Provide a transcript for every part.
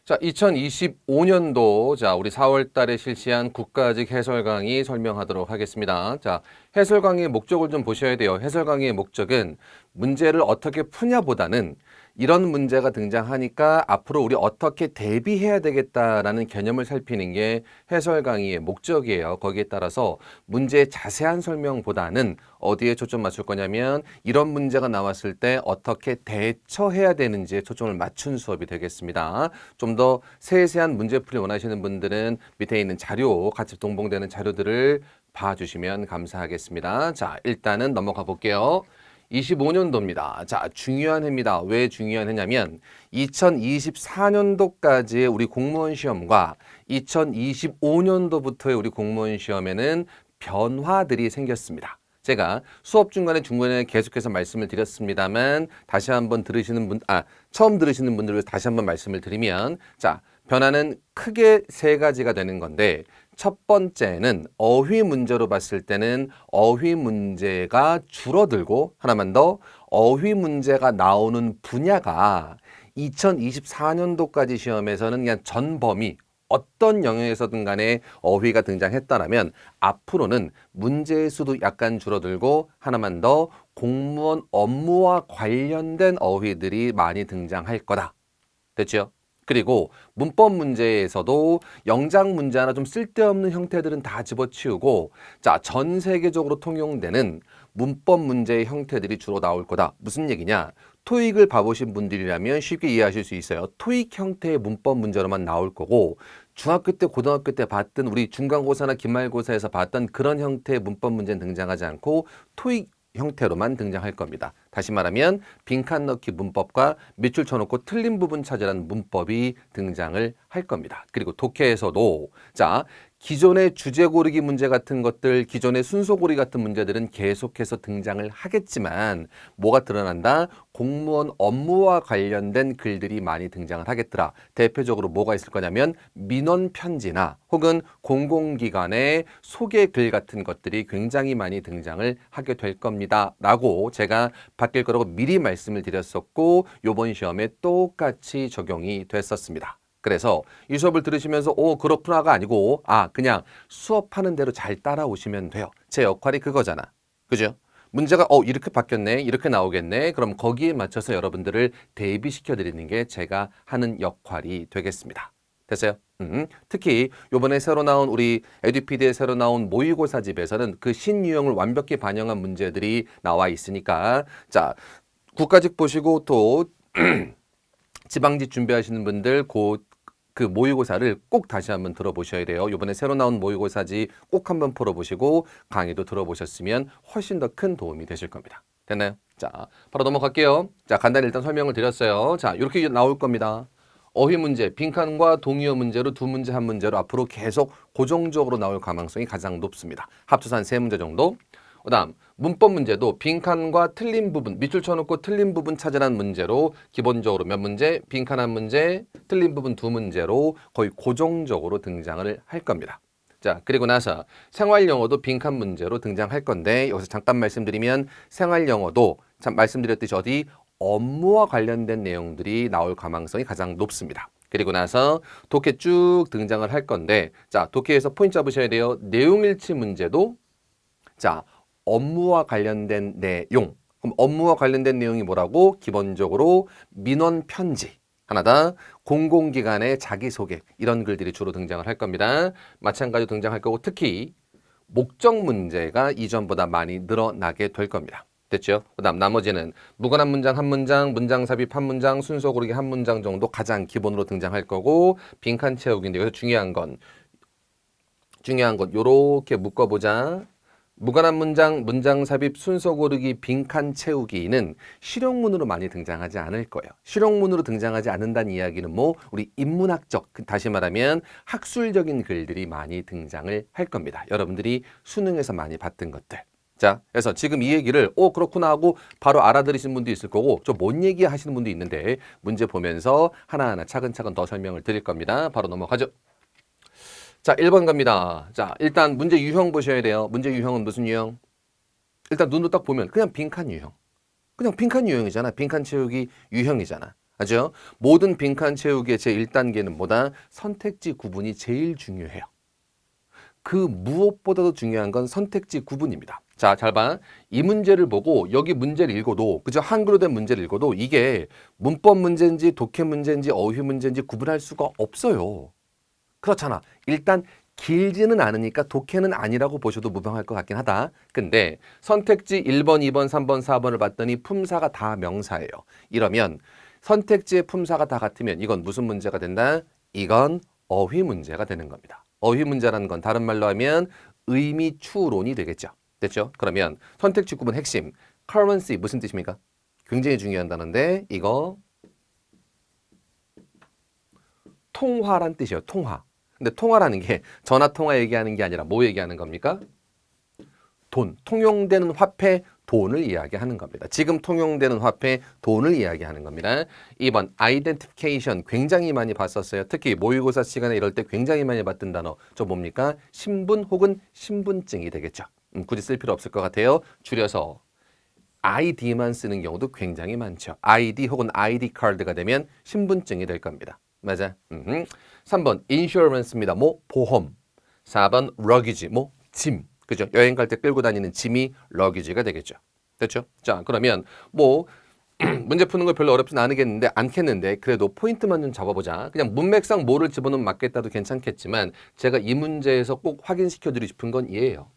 자, 2025년도, 우리 4월 달에 실시한 국가직 해설 강의 설명하도록 하겠습니다. 자, 해설 강의의 목적을 좀 보셔야 돼요. 해설 강의의 목적은 문제를 어떻게 푸냐보다는 이런 문제가 등장하니까 앞으로 우리 어떻게 대비해야 되겠다라는 개념을 살피는 게 해설 강의의 목적이에요. 거기에 따라서 문제의 자세한 설명보다는 어디에 초점 맞출 거냐면 이런 문제가 나왔을 때 어떻게 대처해야 되는지에 초점을 맞춘 수업이 되겠습니다. 좀 더 세세한 문제풀이 원하시는 분들은 밑에 있는 자료, 같이 동봉되는 자료들을 봐주시면 감사하겠습니다. 자, 일단은 넘어가 볼게요. 25년도입니다. 자, 중요한 해입니다. 왜 중요한 해냐면 2024년도까지의 우리 공무원 시험과 2025년도부터의 우리 공무원 시험에는 변화들이 생겼습니다. 제가 수업 중간에 계속해서 말씀을 드렸습니다만 다시 한번 처음 들으시는 분들을 위해서 다시 한번 말씀을 드리면 자, 변화는 크게 세 가지가 되는 건데 첫 번째는 어휘 문제로 봤을 때는 어휘 문제가 줄어들고 하나만 더 어휘 문제가 나오는 분야가 2024년도까지 시험에서는 그냥 전 범위 어떤 영역에서든 간에 어휘가 등장했다라면 앞으로는 문제의 수도 약간 줄어들고 하나만 더 공무원 업무와 관련된 어휘들이 많이 등장할 거다. 됐죠? 그리고 문법 문제에서도 영장 문제 하나 좀 쓸데없는 형태들은 다 집어치우고 자, 전 세계적으로 통용되는 문법 문제의 형태들이 주로 나올 거다. 무슨 얘기냐? 토익을 봐보신 분들이라면 쉽게 이해하실 수 있어요. 토익 형태의 문법 문제로만 나올 거고 중학교 때, 고등학교 때 봤던 우리 중간고사나 기말고사에서 봤던 그런 형태의 문법 문제는 등장하지 않고 토익 형태로만 등장할 겁니다. 다시 말하면 빈칸 넣기 문법과 밑줄 쳐놓고 틀린 부분 찾으라는 문법이 등장을 할 겁니다. 그리고 독해에서도 자, 기존의 주제 고르기 문제 같은 것들, 기존의 순서 고르기 같은 문제들은 계속해서 등장을 하겠지만 뭐가 드러난다? 공무원 업무와 관련된 글들이 많이 등장을 하겠더라. 대표적으로 뭐가 있을 거냐면 민원 편지나 혹은 공공기관의 소개 글 같은 것들이 굉장히 많이 등장을 하게 될 겁니다. 라고 제가 바뀔 거라고 미리 말씀을 드렸었고 이번 시험에 똑같이 적용이 됐었습니다. 그래서 이 수업을 들으시면서 그렇구나가 아니고 그냥 수업하는 대로 잘 따라오시면 돼요. 제 역할이 그거잖아. 그죠? 문제가 이렇게 바뀌었네, 이렇게 나오겠네. 그럼 거기에 맞춰서 여러분들을 대비시켜 드리는 게 제가 하는 역할이 되겠습니다. 됐어요? 특히 요번에 새로 나온 우리 에듀피드에 새로 나온 모의고사집에서는 그 신유형을 완벽히 반영한 문제들이 나와 있으니까 자, 국가직 보시고 또 지방직 준비하시는 분들 그 모의고사를 꼭 다시 한번 들어보셔야 돼요. 이번에 새로 나온 모의고사지 꼭 한번 풀어보시고 강의도 들어보셨으면 훨씬 더 큰 도움이 되실 겁니다. 됐나요? 자, 바로 넘어갈게요. 자, 간단히 일단 설명을 드렸어요. 자, 이렇게 나올 겁니다. 어휘 문제, 빈칸과 동의어 문제로 두 문제, 한 문제로 앞으로 계속 고정적으로 나올 가능성이 가장 높습니다. 합쳐서 한 세 문제 정도. 그 다음 문법 문제도 빈칸과 틀린 부분, 밑줄 쳐놓고 틀린 부분 찾으라는 문제로 기본적으로 몇 문제, 빈칸 한 문제, 틀린 부분 두 문제로 거의 고정적으로 등장을 할 겁니다. 자, 그리고 나서 생활영어도 빈칸 문제로 등장할 건데 여기서 잠깐 말씀드리면 생활영어도 참 말씀드렸듯이 어디 업무와 관련된 내용들이 나올 가능성이 가장 높습니다. 그리고 나서 독해 쭉 등장을 할 건데 자, 독해에서 포인트 잡으셔야 돼요. 내용일치 문제도 자, 업무와 관련된 내용. 그럼 업무와 관련된 내용이 뭐라고? 기본적으로 민원 편지. 하나다. 공공기관의 자기소개. 이런 글들이 주로 등장을 할 겁니다. 마찬가지로 등장할 거고 특히 목적 문제가 이전보다 많이 늘어나게 될 겁니다. 됐죠? 그 다음 나머지는 무관한 문장 한 문장, 문장 삽입 한 문장, 순서 고르기 한 문장 정도 가장 기본으로 등장할 거고 빈칸 채우기인데 여기서 중요한 건 요렇게 묶어보자. 무관한 문장, 문장 삽입, 순서 고르기, 빈칸 채우기는 실용문으로 많이 등장하지 않을 거예요. 실용문으로 등장하지 않는다는 이야기는 우리 인문학적, 다시 말하면 학술적인 글들이 많이 등장을 할 겁니다. 여러분들이 수능에서 많이 봤던 것들. 자, 그래서 지금 이 얘기를 그렇구나 하고 바로 알아들으신 분도 있을 거고 좀 뭔 얘기 하시는 분도 있는데 문제 보면서 하나하나 차근차근 더 설명을 드릴 겁니다. 바로 넘어가죠. 자, 1번 갑니다. 자, 일단 문제 유형 보셔야 돼요. 문제 유형은 무슨 유형? 일단 눈으로 딱 보면 그냥 빈칸 유형. 그냥 빈칸 유형이잖아. 빈칸 채우기 유형이잖아. 아죠? 모든 빈칸 채우기의 제1단계는 뭐다? 선택지 구분이 제일 중요해요. 그 무엇보다도 중요한 건 선택지 구분입니다. 자, 잘 봐. 이 문제를 보고 여기 문제를 읽어도 그저 한글로 된 문제를 읽어도 이게 문법 문제인지 독해 문제인지 어휘 문제인지 구분할 수가 없어요. 그렇잖아. 일단 길지는 않으니까 독해는 아니라고 보셔도 무방할 것 같긴 하다. 근데 선택지 1번, 2번, 3번, 4번을 봤더니 품사가 다 명사예요. 이러면 선택지의 품사가 다 같으면 이건 무슨 문제가 된다? 이건 어휘 문제가 되는 겁니다. 어휘 문제라는 건 다른 말로 하면 의미 추론이 되겠죠. 됐죠? 그러면 선택지 구분 핵심 currency 무슨 뜻입니까? 굉장히 중요한 단어인데 이거 통화란 뜻이에요. 통화. 근데 통화라는 게 전화 통화 얘기하는 게 아니라 뭐 얘기하는 겁니까? 돈, 통용되는 화폐, 돈을 이야기하는 겁니다. 지금 통용되는 화폐, 돈을 이야기하는 겁니다. 2번, identification 굉장히 많이 봤었어요. 특히 모의고사 시간에 이럴 때 굉장히 많이 봤던 단어. 저 뭡니까? 신분 혹은 신분증이 되겠죠. 굳이 쓸 필요 없을 것 같아요. 줄여서 ID만 쓰는 경우도 굉장히 많죠. ID 혹은 ID 카드가 되면 신분증이 될 겁니다. 맞아. 3번 insurance입니다. 뭐 보험. 4번 luggage 뭐 짐. 그죠? 여행 갈 때 끌고 다니는 짐이 luggage가 되겠죠. 됐죠? 자, 그러면 뭐 문제 푸는 거 별로 어렵진 않겠는데 그래도 포인트만 좀 잡아보자. 그냥 문맥상 뭐를 집어넣으면 맞겠다도 괜찮겠지만 제가 이 문제에서 꼭 확인시켜 드리고 싶은 건 이해예요.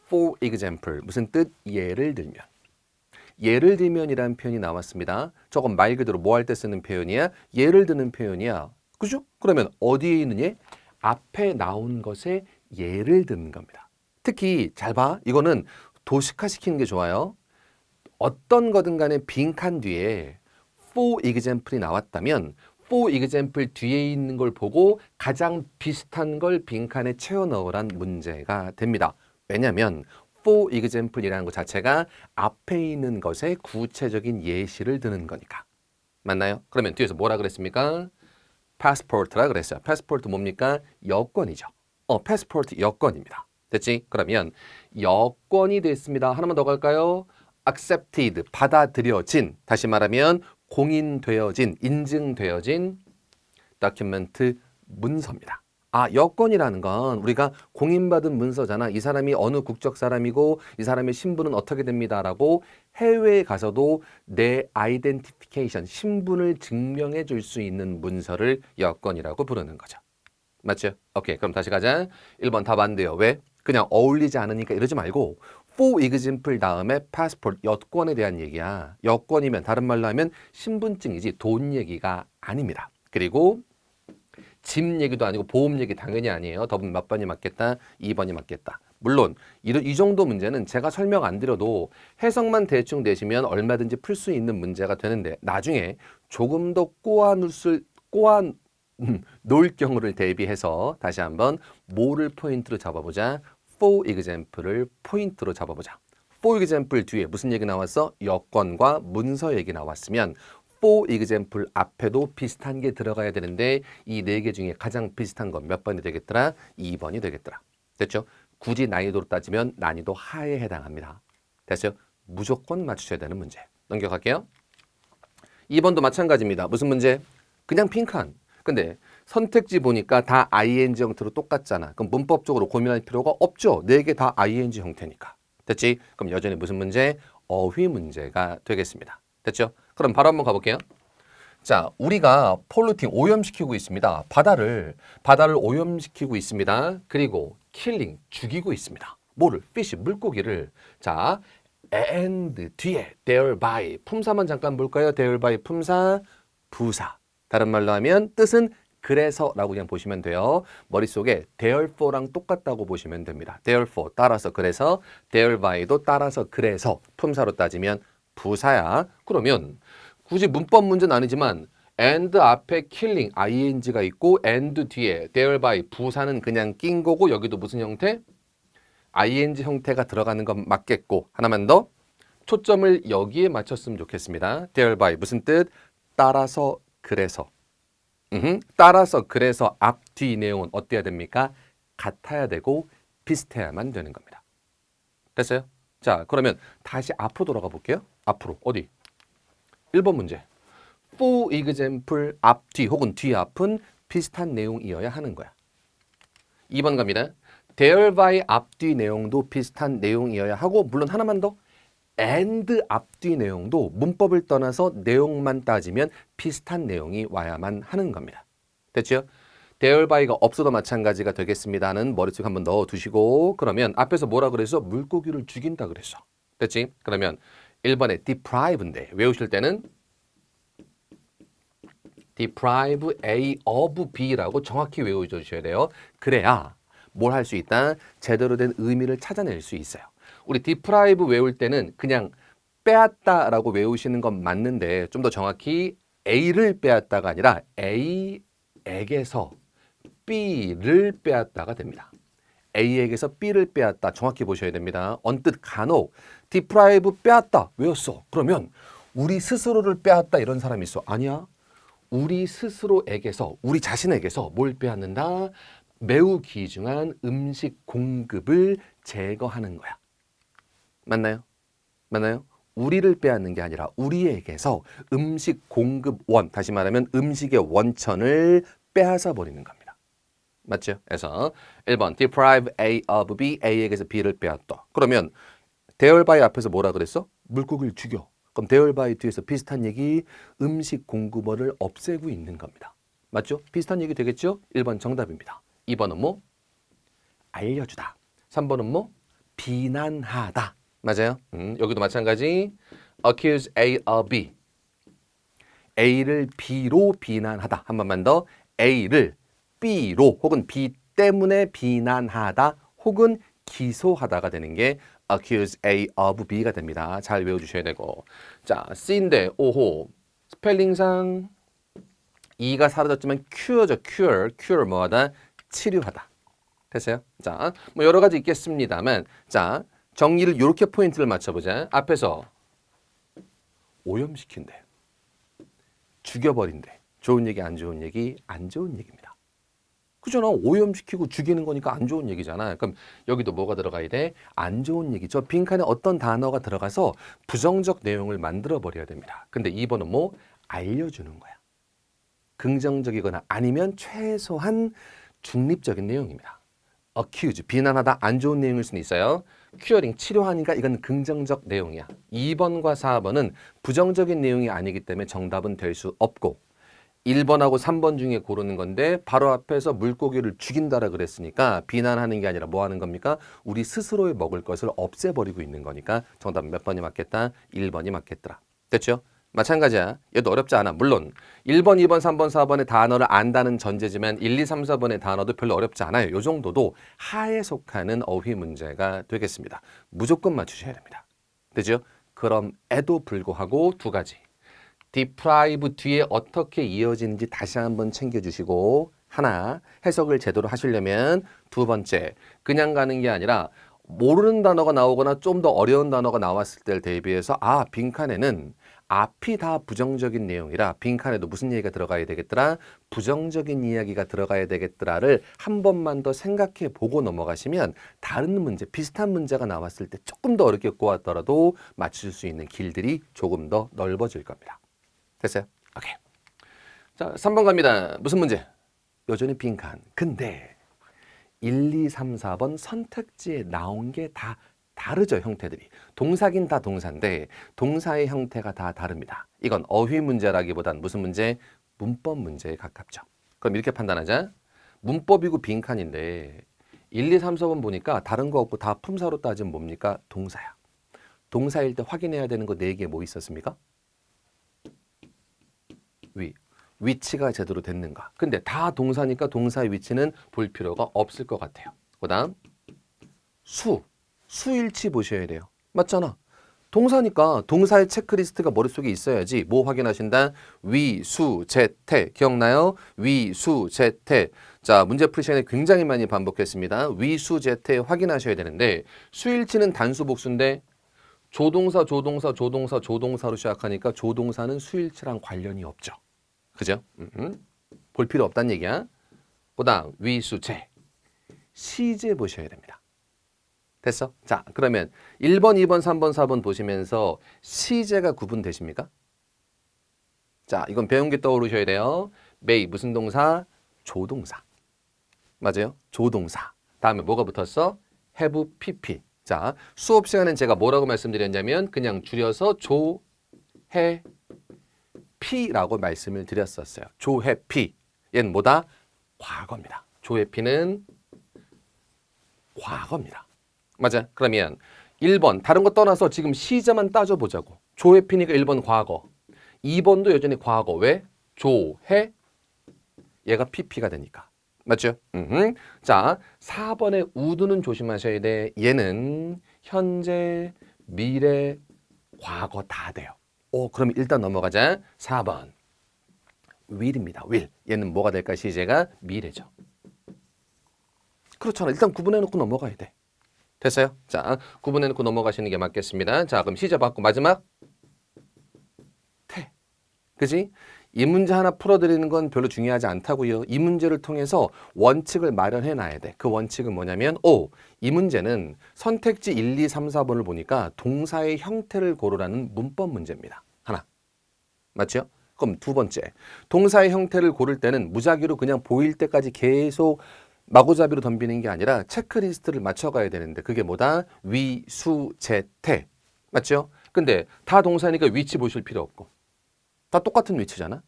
For example 무슨 뜻? 예를 들면. 예를 들면이라는 표현이 나왔습니다. 저건 말 그대로 뭐 할 때 쓰는 표현이야? 예를 드는 표현이야. 그죠? 그러면 어디에 있는 예? 앞에 나온 것에 예를 드는 겁니다. 특히 잘 봐. 이거는 도식화 시키는 게 좋아요. 어떤 거든 간에 빈칸 뒤에 for example이 나왔다면 for example 뒤에 있는 걸 보고 가장 비슷한 걸 빈칸에 채워 넣으란 문제가 됩니다. 왜냐하면 for example이라는 것 자체가 앞에 있는 것에 구체적인 예시를 드는 거니까. 맞나요? 그러면 뒤에서 뭐라 그랬습니까? passport라 그랬어요. passport 뭡니까? 여권이죠. passport 여권입니다. 됐지? 그러면 여권이 됐습니다. 하나만 더 갈까요? accepted 받아들여진 다시 말하면 공인되어진 인증되어진 document 문서입니다. 아, 여권이라는 건 우리가 공인받은 문서잖아. 이 사람이 어느 국적 사람이고 이 사람의 신분은 어떻게 됩니다라고 해외에 가서도 내 아이덴티피케이션, 신분을 증명해 줄 수 있는 문서를 여권이라고 부르는 거죠. 맞죠? 오케이, 그럼 다시 가자. 1번 답 안 돼요. 왜? 그냥 어울리지 않으니까 이러지 말고 for example 다음에 passport, 여권에 대한 얘기야. 여권이면 다른 말로 하면 신분증이지 돈 얘기가 아닙니다. 그리고 집 얘기도 아니고 보험 얘기 당연히 아니에요. 답은 몇 번이 맞겠다? 2번이 맞겠다. 물론 이 정도 문제는 제가 설명 안 드려도 해석만 대충 내시면 얼마든지 풀 수 있는 문제가 되는데 나중에 조금 더 놓을 경우를 대비해서 다시 한번 뭐를 포인트로 잡아보자. for example을 포인트로 잡아보자. for example 뒤에 무슨 얘기 나왔어? 여권과 문서 얘기 나왔으면 for example 앞에도 비슷한 게 들어가야 되는데 이 네 개 중에 가장 비슷한 건 몇 번이 되겠더라? 2번이 되겠더라. 됐죠? 굳이 난이도로 따지면 난이도 하에 해당합니다. 됐죠? 무조건 맞추셔야 되는 문제. 넘겨갈게요. 2번도 마찬가지입니다. 무슨 문제? 그냥 빈칸. 근데 선택지 보니까 다 ing 형태로 똑같잖아. 그럼 문법적으로 고민할 필요가 없죠. 네 개 다 ing 형태니까. 됐지? 그럼 여전히 무슨 문제? 어휘 문제가 되겠습니다. 됐죠? 그럼 바로 한번 가볼게요. 자, 우리가 폴루팅 오염시키고 있습니다. 바다를 오염시키고 있습니다. 그리고 킬링 죽이고 있습니다. 뭐를? fish 물고기를. 자, and 뒤에 thereby 품사만 잠깐 볼까요? thereby 품사 부사. 다른 말로 하면 뜻은 그래서라고 그냥 보시면 돼요. 머릿속에 therefore랑 똑같다고 보시면 됩니다. therefore 따라서 그래서 thereby도 따라서 그래서 품사로 따지면 부사야. 그러면 굳이 문법 문제는 아니지만 and 앞에 killing ing가 있고 and 뒤에 thereby 부사는 그냥 낀 거고 여기도 무슨 형태? ing 형태가 들어가는 건 맞겠고 하나만 더 초점을 여기에 맞췄으면 좋겠습니다. thereby 무슨 뜻? 따라서 그래서 따라서 그래서 앞 뒤 내용은 어때야 됩니까? 같아야 되고 비슷해야만 되는 겁니다. 됐어요? 자, 그러면 다시 앞으로 돌아가 볼게요. 앞으로 어디? 1번 문제. for example 앞뒤 혹은 뒤 앞은 비슷한 내용이어야 하는 거야. 2번 갑니다. thereby 앞뒤 내용도 비슷한 내용이어야 하고 물론 하나만 더 and 앞뒤 내용도 문법을 떠나서 내용만 따지면 비슷한 내용이 와야만 하는 겁니다. 됐죠? therby가 없어도 마찬가지가 되겠습니다는 머릿속에 한번 넣어두시고 그러면 앞에서 뭐라 그래서 물고기를 죽인다 그랬어. 됐지? 그러면 1번에 deprive인데 외우실 때는 deprive A of B라고 정확히 외워주셔야 돼요. 그래야 뭘 할 수 있다? 제대로 된 의미를 찾아낼 수 있어요. 우리 deprive 외울 때는 그냥 빼앗다라고 외우시는 건 맞는데 좀 더 정확히 A를 빼앗다가 아니라 A에게서 B를 빼앗다가 됩니다. A에게서 B를 빼앗다 정확히 보셔야 됩니다. 언뜻 간혹 deprive 빼앗다 외웠어. 그러면 우리 스스로를 빼앗다 이런 사람이 있어. 아니야. 우리 스스로에게서 우리 자신에게서 뭘 빼앗는다? 매우 귀중한 음식 공급을 제거하는 거야. 맞나요? 맞나요? 우리를 빼앗는 게 아니라 우리에게서 음식 공급원, 다시 말하면 음식의 원천을 빼앗아 버리는 겁니다. 맞죠? 그래서 1번 deprive A of B, A에게서 B를 빼앗다. 그러면 thereby 앞에서 뭐라 그랬어? 물고기를 죽여. 그럼 thereby 뒤에서 비슷한 얘기, 음식 공급원을 없애고 있는 겁니다. 맞죠? 비슷한 얘기 되겠죠? 1번 정답입니다. 2번은 뭐? 알려주다. 3번은 뭐? 비난하다. 맞아요? 여기도 마찬가지. accuse A of B. A를 B로 비난하다. 한 번만 더. A를 B로 혹은 B 때문에 비난하다 혹은 기소하다가 되는 게 accuse A of B가 됩니다. 잘 외워주셔야 되고. 자, C인데 오호. 스펠링상 E가 사라졌지만 cure죠. cure 뭐하다? 치료하다. 됐어요? 자, 뭐 여러 가지 있겠습니다만 자, 정리를 이렇게 포인트를 맞춰보자. 앞에서 오염시킨대. 죽여버린대. 좋은 얘기, 안 좋은 얘기? 안 좋은 얘기입니다. 그잖아. 오염시키고 죽이는 거니까 안 좋은 얘기잖아. 그럼 여기도 뭐가 들어가야 돼? 안 좋은 얘기. 저 빈칸에 어떤 단어가 들어가서 부정적 내용을 만들어버려야 됩니다. 근데 2번은 뭐? 알려주는 거야. 긍정적이거나 아니면 최소한 중립적인 내용입니다. accuse, 비난하다, 안 좋은 내용일 수는 있어요. curing, 치료하니까 이건 긍정적 내용이야. 2번과 4번은 부정적인 내용이 아니기 때문에 정답은 될 수 없고 1번하고 3번 중에 고르는 건데 바로 앞에서 물고기를 죽인다라 그랬으니까 비난하는 게 아니라 뭐 하는 겁니까? 우리 스스로의 먹을 것을 없애버리고 있는 거니까 정답 몇 번이 맞겠다? 1번이 맞겠더라. 됐죠? 마찬가지야. 얘도 어렵지 않아. 물론 1번, 2번, 3번, 4번의 단어를 안다는 전제지만 1, 2, 3, 4번의 단어도 별로 어렵지 않아요. 이 정도도 하에 속하는 어휘 문제가 되겠습니다. 무조건 맞추셔야 됩니다. 되죠? 그럼에도 불구하고 두 가지. deprive 뒤에 어떻게 이어지는지 다시 한번 챙겨주시고 하나, 해석을 제대로 하시려면 두 번째, 그냥 가는 게 아니라 모르는 단어가 나오거나 좀 더 어려운 단어가 나왔을 때를 대비해서 아, 빈칸에는 앞이 다 부정적인 내용이라 빈칸에도 무슨 얘기가 들어가야 되겠더라? 부정적인 이야기가 들어가야 되겠더라를 한 번만 더 생각해 보고 넘어가시면 다른 문제, 비슷한 문제가 나왔을 때 조금 더 어렵게 꼬았더라도 맞출 수 있는 길들이 조금 더 넓어질 겁니다. 됐어요? 오케이. 자, 3번 갑니다. 무슨 문제? 여전히 빈칸. 근데 1, 2, 3, 4번 선택지에 나온 게 다 다르죠, 형태들이. 동사긴 다 동사인데 동사의 형태가 다 다릅니다. 이건 어휘 문제라기보단 무슨 문제? 문법 문제에 가깝죠. 그럼 이렇게 판단하자. 문법이고 빈칸인데 1, 2, 3, 4번 보니까 다른 거 없고 다 품사로 따지면 뭡니까? 동사야. 동사일 때 확인해야 되는 거 4개 뭐 있었습니까? 위치가 제대로 됐는가. 근데 다 동사니까 동사의 위치는 볼 필요가 없을 것 같아요. 그 다음 수일치 보셔야 돼요. 맞잖아. 동사니까 동사의 체크리스트가 머릿속에 있어야지 뭐 확인하신다? 위, 수, 제, 태. 기억나요? 위, 수, 제, 태. 자, 문제 풀 시간에 굉장히 많이 반복했습니다. 위, 수, 제, 태 확인하셔야 되는데 수일치는 단수 복수인데 조동사, 조동사, 조동사, 조동사로 시작하니까 조동사는 수일치랑 관련이 없죠. 그죠? 볼 필요 없다는 얘기야. 그 다음 위수체 시제 보셔야 됩니다. 됐어? 자, 그러면 1번, 2번, 3번, 4번 보시면서 시제가 구분되십니까? 자, 이건 배운 게 떠오르셔야 돼요. may 무슨 동사? 조동사. 맞아요? 조동사. 다음에 뭐가 붙었어? have pp. 자, 수업 시간엔 제가 뭐라고 말씀드렸냐면 그냥 줄여서 조해 피라고 말씀을 드렸었어요. 조해 피. 얘는 뭐다? 과거입니다. 조해 피는 과거입니다. 맞아. 그러면 1번 다른 거 떠나서 지금 시제만 따져보자고. 조해 피니까 1번 과거. 2번도 여전히 과거. 왜? 조해 얘가 pp가 되니까. 맞죠? 자, 4번의 우드는 조심하셔야 돼. 얘는 현재, 미래, 과거 다 돼요. 그럼 일단 넘어가자. 4번. will입니다. will. 얘는 뭐가 될까? 시제가 미래죠. 그렇잖아. 일단 구분해놓고 넘어가야 돼. 됐어요? 자, 구분해놓고 넘어가시는 게 맞겠습니다. 자, 그럼 시제 받고 마지막 태. 그지? 이 문제 하나 풀어드리는 건 별로 중요하지 않다고요. 이 문제를 통해서 원칙을 마련해 놔야 돼. 그 원칙은 뭐냐면 이 문제는 선택지 1, 2, 3, 4번을 보니까 동사의 형태를 고르라는 문법 문제입니다. 하나. 맞죠? 그럼 두 번째. 동사의 형태를 고를 때는 무작위로 그냥 보일 때까지 계속 마구잡이로 덤비는 게 아니라 체크리스트를 맞춰가야 되는데 그게 뭐다? 위, 수, 재, 태. 맞죠? 근데 다 동사니까 위치 보실 필요 없고 다 똑같은 위치잖아.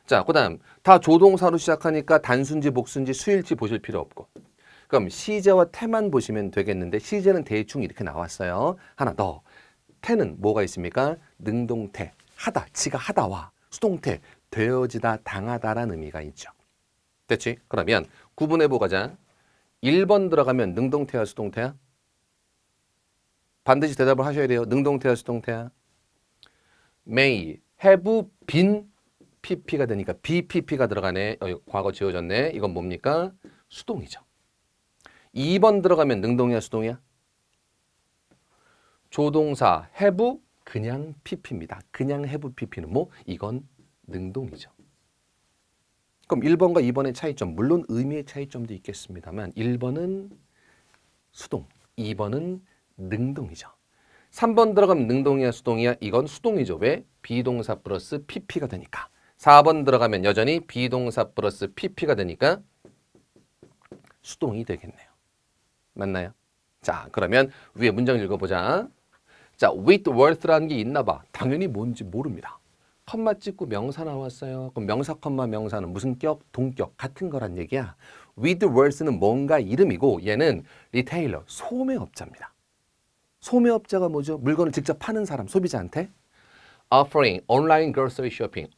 자, 그다음 다 조동사로 시작하니까 단순지, 복순지, 수일치 보실 필요 없고. 그럼 시제와 태만 보시면 되겠는데 시제는 대충 이렇게 나왔어요. 하나 더. 태는 뭐가 있습니까? 능동태. 하다, 지가 하다와 수동태, 되어지다, 당하다라는 의미가 있죠. 됐지? 그러면 구분해보 가자. 1번 들어가면 능동태야, 수동태야? 반드시 대답을 하셔야 돼요. 능동태야, 수동태야? may, have been pp가 되니까 bpp가 들어가네. 과거 지워졌네. 이건 뭡니까? 수동이죠. 2번 들어가면 능동이야, 수동이야? 조동사 have 그냥 pp입니다. 그냥 have pp는 뭐? 이건 능동이죠. 그럼 1번과 2번의 차이점, 물론 의미의 차이점도 있겠습니다만 1번은 수동, 2번은 능동이죠. 3번 들어가면 능동이야, 수동이야? 이건 수동이죠. 왜? 비동사 플러스 pp가 되니까. 4번 들어가면 여전히 비동사 플러스 pp가 되니까 수동이 되겠네요. 맞나요? 자, 그러면 위에 문장 읽어보자. 자, with worth라는 게 있나 봐. 당연히 뭔지 모릅니다. 컴마 찍고 명사 나왔어요. 그럼 명사, 컴마, 명사는 무슨 격? 동격. 같은 거란 얘기야. with worth는 뭔가 이름이고 얘는 리테일러, 소매업자입니다. 소매업자가 뭐죠? 물건을 직접 파는 사람, 소비자한테. offering online grocery shopping.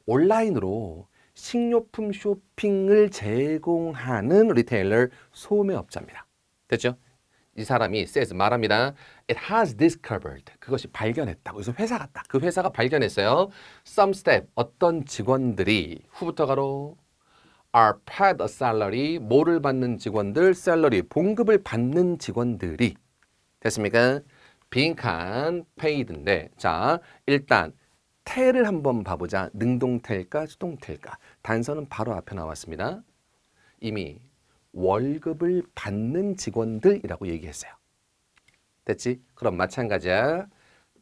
온라인으로 식료품 쇼핑을 제공하는 리테일러, 소매업자입니다. 됐죠? 이 사람이 says 말합니다. It has discovered. 그것이 발견했다고. 그래서 회사 같다. 그 회사가 발견했어요. Some staff. 어떤 직원들이 후부터 가로 are paid a salary. 뭐를 받는 직원들? salary. 봉급을 받는 직원들이. 됐습니까? 빈칸 paid인데 자 일단 태를 한번 봐보자. 능동태일까 수동태일까? 단서는 바로 앞에 나왔습니다. 이미 월급을 받는 직원들이라고 얘기했어요. 됐지? 그럼 마찬가지야.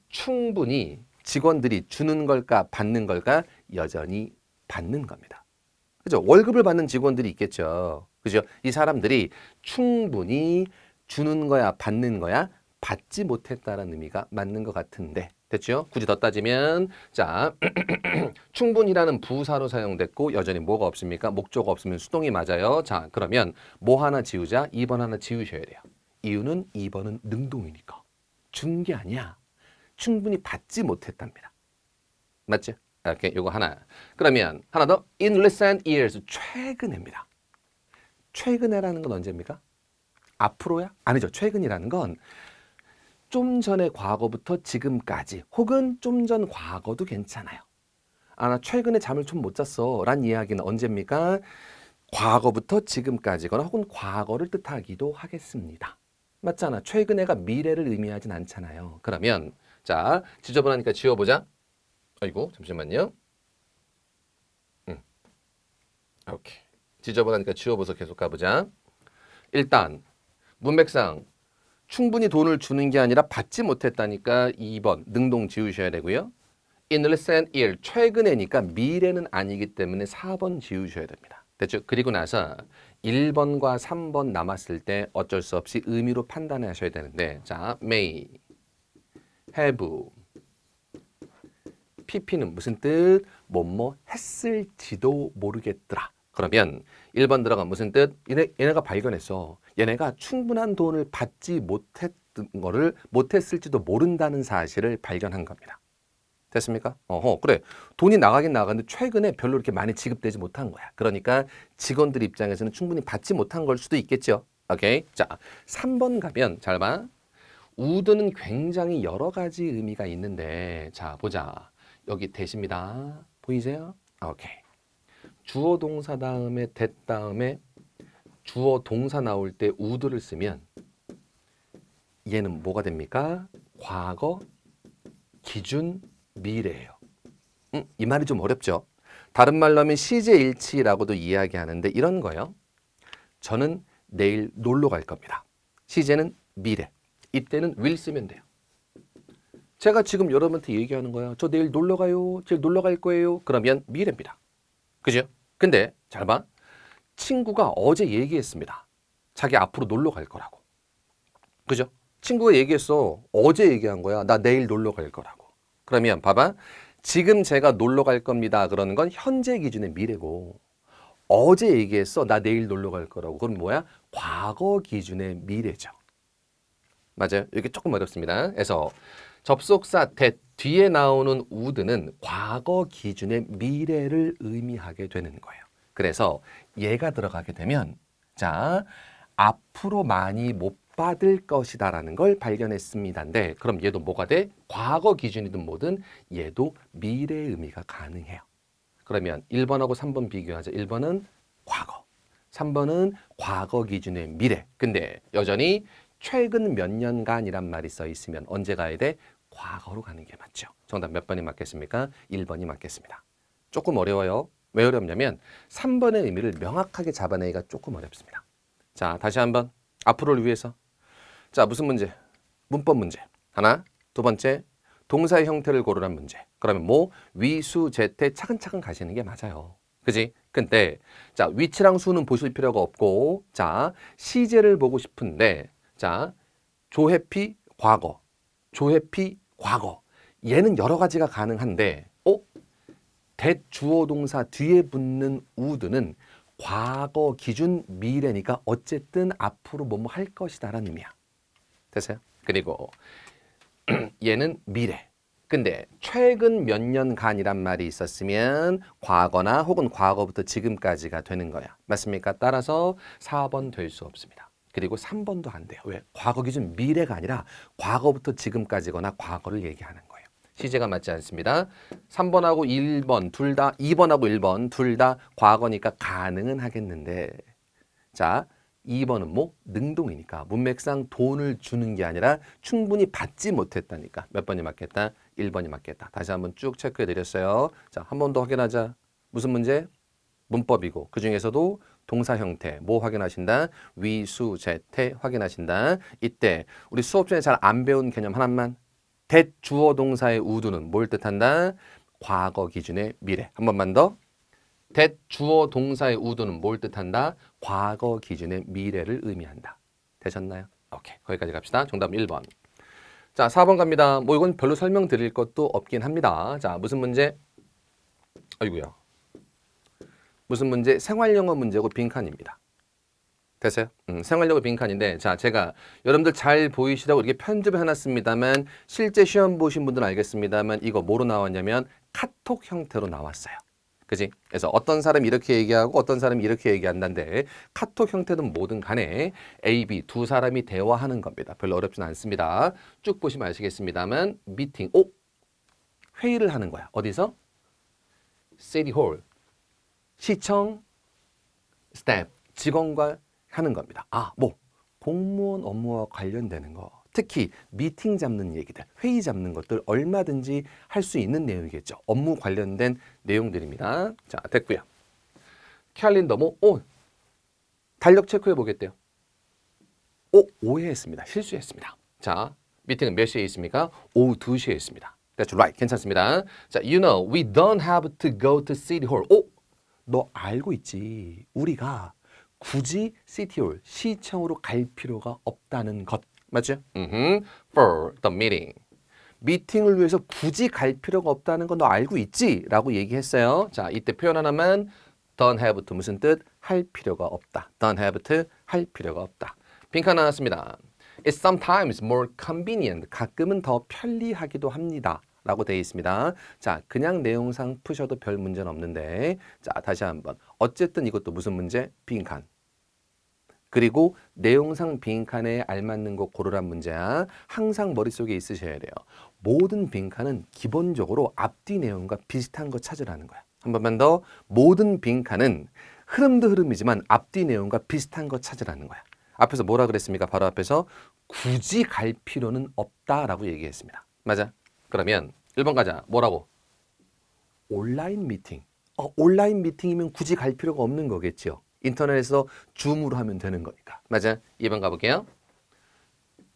충분히 직원들이 주는 걸까 받는 걸까? 여전히 받는 겁니다. 그죠? 월급을 받는 직원들이 있겠죠. 그죠? 이 사람들이 충분히 주는 거야 받는 거야? 받지 못했다라는 의미가 맞는 것 같은데 됐죠? 굳이 더 따지면 자 충분히라는 부사로 사용됐고 여전히 뭐가 없습니까? 목조가 없으면 수동이 맞아요. 자 그러면 뭐 하나 지우자. 2번 하나 지우셔야 돼요. 이유는 2번은 능동이니까 준 게 아니야. 충분히 받지 못했답니다. 맞죠? 이렇게 요거 하나. 그러면 하나 더. In recent years 최근에입니다. 최근에라는 건 언제입니까? 앞으로야? 아니죠. 최근이라는 건 좀 전의 과거부터 지금까지 혹은 좀 전 과거도 괜찮아요. 나 최근에 잠을 좀 못 잤어 란 이야기는 언제입니까? 과거부터 지금까지거나 혹은 과거를 뜻하기도 하겠습니다. 맞잖아. 최근에가 미래를 의미하진 않잖아요. 그러면 자 지저분하니까 지워보자. 아이고 잠시만요. 오케이. 지저분하니까 지워보서 계속 가보자. 일단 문맥상 충분히 돈을 주는 게 아니라 받지 못했다니까 2번 능동 지우셔야 되고요. in recent year, 최근에니까 미래는 아니기 때문에 4번 지우셔야 됩니다. 됐죠? 그리고 나서 1번과 3번 남았을 때 어쩔 수 없이 의미로 판단하셔야 되는데 자, may, have, pp는 무슨 뜻? 뭐뭐 했을지도 모르겠더라. 그러면 1번 들어간 무슨 뜻? 얘네가 발견했어. 얘네가 충분한 돈을 받지 못했을지도 모른다는 사실을 발견한 겁니다. 됐습니까? 그래. 돈이 나가긴 나갔는데 최근에 별로 이렇게 많이 지급되지 못한 거야. 그러니까 직원들 입장에서는 충분히 받지 못한 걸 수도 있겠죠. 오케이. 자, 3번 가면 잘 봐. would는 굉장히 여러 가지 의미가 있는데 자, 보자. 여기 대시입니다. 보이세요? 오케이. 주어 동사 다음에 that 다음에 주어 동사 나올 때 would를 쓰면 얘는 뭐가 됩니까? 과거, 기준, 미래예요. 이 말이 좀 어렵죠? 다른 말로 하면 시제일치라고도 이야기하는데 이런 거예요. 저는 내일 놀러 갈 겁니다. 시제는 미래. 이때는 will 쓰면 돼요. 제가 지금 여러분한테 얘기하는 거야. 저 내일 놀러 가요. 제일 놀러 갈 거예요. 그러면 미래입니다. 그죠? 근데 잘 봐. 친구가 어제 얘기했습니다. 자기 앞으로 놀러 갈 거라고. 그죠? 친구가 얘기했어. 어제 얘기한 거야. 나 내일 놀러 갈 거라고. 그러면 봐봐. 지금 제가 놀러 갈 겁니다. 그러는 건 현재 기준의 미래고 어제 얘기했어. 나 내일 놀러 갈 거라고. 그럼 뭐야? 과거 기준의 미래죠. 맞아요? 이게 조금 어렵습니다. 그래서 접속사 that 뒤에 나오는 would는 과거 기준의 미래를 의미하게 되는 거예요. 그래서 얘가 들어가게 되면 자, 앞으로 많이 못 받을 것이다라는 걸 발견했습니다인데 그럼 얘도 뭐가 돼? 과거 기준이든 뭐든 얘도 미래의 의미가 가능해요. 그러면 1번하고 3번 비교하자. 1번은 과거, 3번은 과거 기준의 미래. 근데 여전히 최근 몇 년간이란 말이 써 있으면 언제 가야 돼? 과거로 가는 게 맞죠. 정답 몇 번이 맞겠습니까? 1번이 맞겠습니다. 조금 어려워요. 왜 어렵냐면 3번의 의미를 명확하게 잡아내기가 조금 어렵습니다. 자, 다시 한번 앞으로를 위해서. 자, 무슨 문제? 문법 문제. 하나, 두 번째, 동사의 형태를 고르란 문제. 그러면 뭐 위수, 제태 차근차근 가시는 게 맞아요. 그지? 근데 자, 위치랑 수는 보실 필요가 없고 자, 시제를 보고 싶은데 자, 조회피 과거, 조회피 과거. 얘는 여러 가지가 가능한데 that 주어 동사 뒤에 붙는 would는 과거 기준 미래니까 어쨌든 앞으로 뭐뭐 할 것이다라는 의미야. 됐어요? 그리고 얘는 미래. 근데 최근 몇 년간이란 말이 있었으면 과거나 혹은 과거부터 지금까지가 되는 거야. 맞습니까? 따라서 4번 될 수 없습니다. 그리고 3번도 안 돼요. 왜? 과거 기준 미래가 아니라 과거부터 지금까지거나 과거를 얘기하는 거예요. 시제가 맞지 않습니다. 3번하고 1번 둘 다 2번하고 1번 둘 다 과거니까 가능은 하겠는데 자 2번은 뭐? 능동이니까 문맥상 돈을 주는 게 아니라 충분히 받지 못했다니까 몇 번이 맞겠다? 1번이 맞겠다. 다시 한번 쭉 체크해 드렸어요. 자, 한 번 더 확인하자. 무슨 문제? 문법이고 그 중에서도 동사 형태 뭐 확인하신다? 위수, 제태 확인하신다. 이때 우리 수업 중에 잘 안 배운 개념 하나만 that 주어 동사의 would는 뭘 뜻한다? 과거 기준의 미래. 한 번만 더. that 주어 동사의 would는 뭘 뜻한다? 과거 기준의 미래를 의미한다. 되셨나요? 오케이. 거기까지 갑시다. 정답 1번. 자, 4번 갑니다. 뭐 이건 별로 설명드릴 것도 없긴 합니다. 자, 무슨 문제? 아이고야. 무슨 문제? 생활영어 문제고 빈칸입니다. 됐어요? 생활영어 빈칸인데 자, 제가 여러분들 잘 보이시라고 이렇게 편집을 해놨습니다만 실제 시험 보신 분들은 알겠습니다만 이거 뭐로 나왔냐면 카톡 형태로 나왔어요. 그지? 그래서 어떤 사람이 이렇게 얘기하고 어떤 사람이 이렇게 얘기한다는데 카톡 형태는 뭐든 간에 A, B 두 사람이 대화하는 겁니다. 별로 어렵진 않습니다. 쭉 보시면 아시겠습니다만 미팅, 회의를 하는 거야. 어디서? City Hall, 시청, 스텝, 직원과 하는 겁니다. 뭐 공무원 업무와 관련되는 거, 특히 미팅 잡는 얘기들, 회의 잡는 것들 얼마든지 할 수 있는 내용이겠죠. 업무 관련된 내용들입니다. 자, 됐고요. 캘린더 달력 체크해 보겠대요. 오해했습니다. 실수했습니다. 자, 미팅은 몇 시에 있습니까? 오후 2시에 있습니다. That's right. 괜찮습니다. 자, you know, we don't have to go to City Hall. 오, 너 알고 있지. 우리가 굳이 City Hall, 시청으로 갈 필요가 없다는 것. 맞죠? For the meeting. 미팅을 위해서 굳이 갈 필요가 없다는 건 너 알고 있지? 라고 얘기했어요. 자, 이때 표현 하나만 don't have to 무슨 뜻? 할 필요가 없다. don't have to 할 필요가 없다. 핑크 하나 나왔습니다. It's sometimes more convenient. 가끔은 더 편리하기도 합니다. 라고 되어 있습니다. 자, 그냥 내용상 푸셔도 별 문제는 없는데 자, 다시 한번. 어쨌든 이것도 무슨 문제? 빈칸. 그리고 내용상 빈칸에 알맞는 거 고르란 문제야. 항상 머릿속에 있으셔야 돼요. 모든 빈칸은 기본적으로 앞뒤 내용과 비슷한 거 찾으라는 거야. 한 번만 더. 모든 빈칸은 흐름도 흐름이지만 앞뒤 내용과 비슷한 거 찾으라는 거야. 앞에서 뭐라 그랬습니까? 바로 앞에서 굳이 갈 필요는 없다라고 얘기했습니다. 맞아? 그러면 1번 가자. 뭐라고? 온라인 미팅. 온라인 미팅이면 굳이 갈 필요가 없는 거겠죠. 인터넷에서 줌으로 하면 되는 거니까. 맞아? 2번 가볼게요.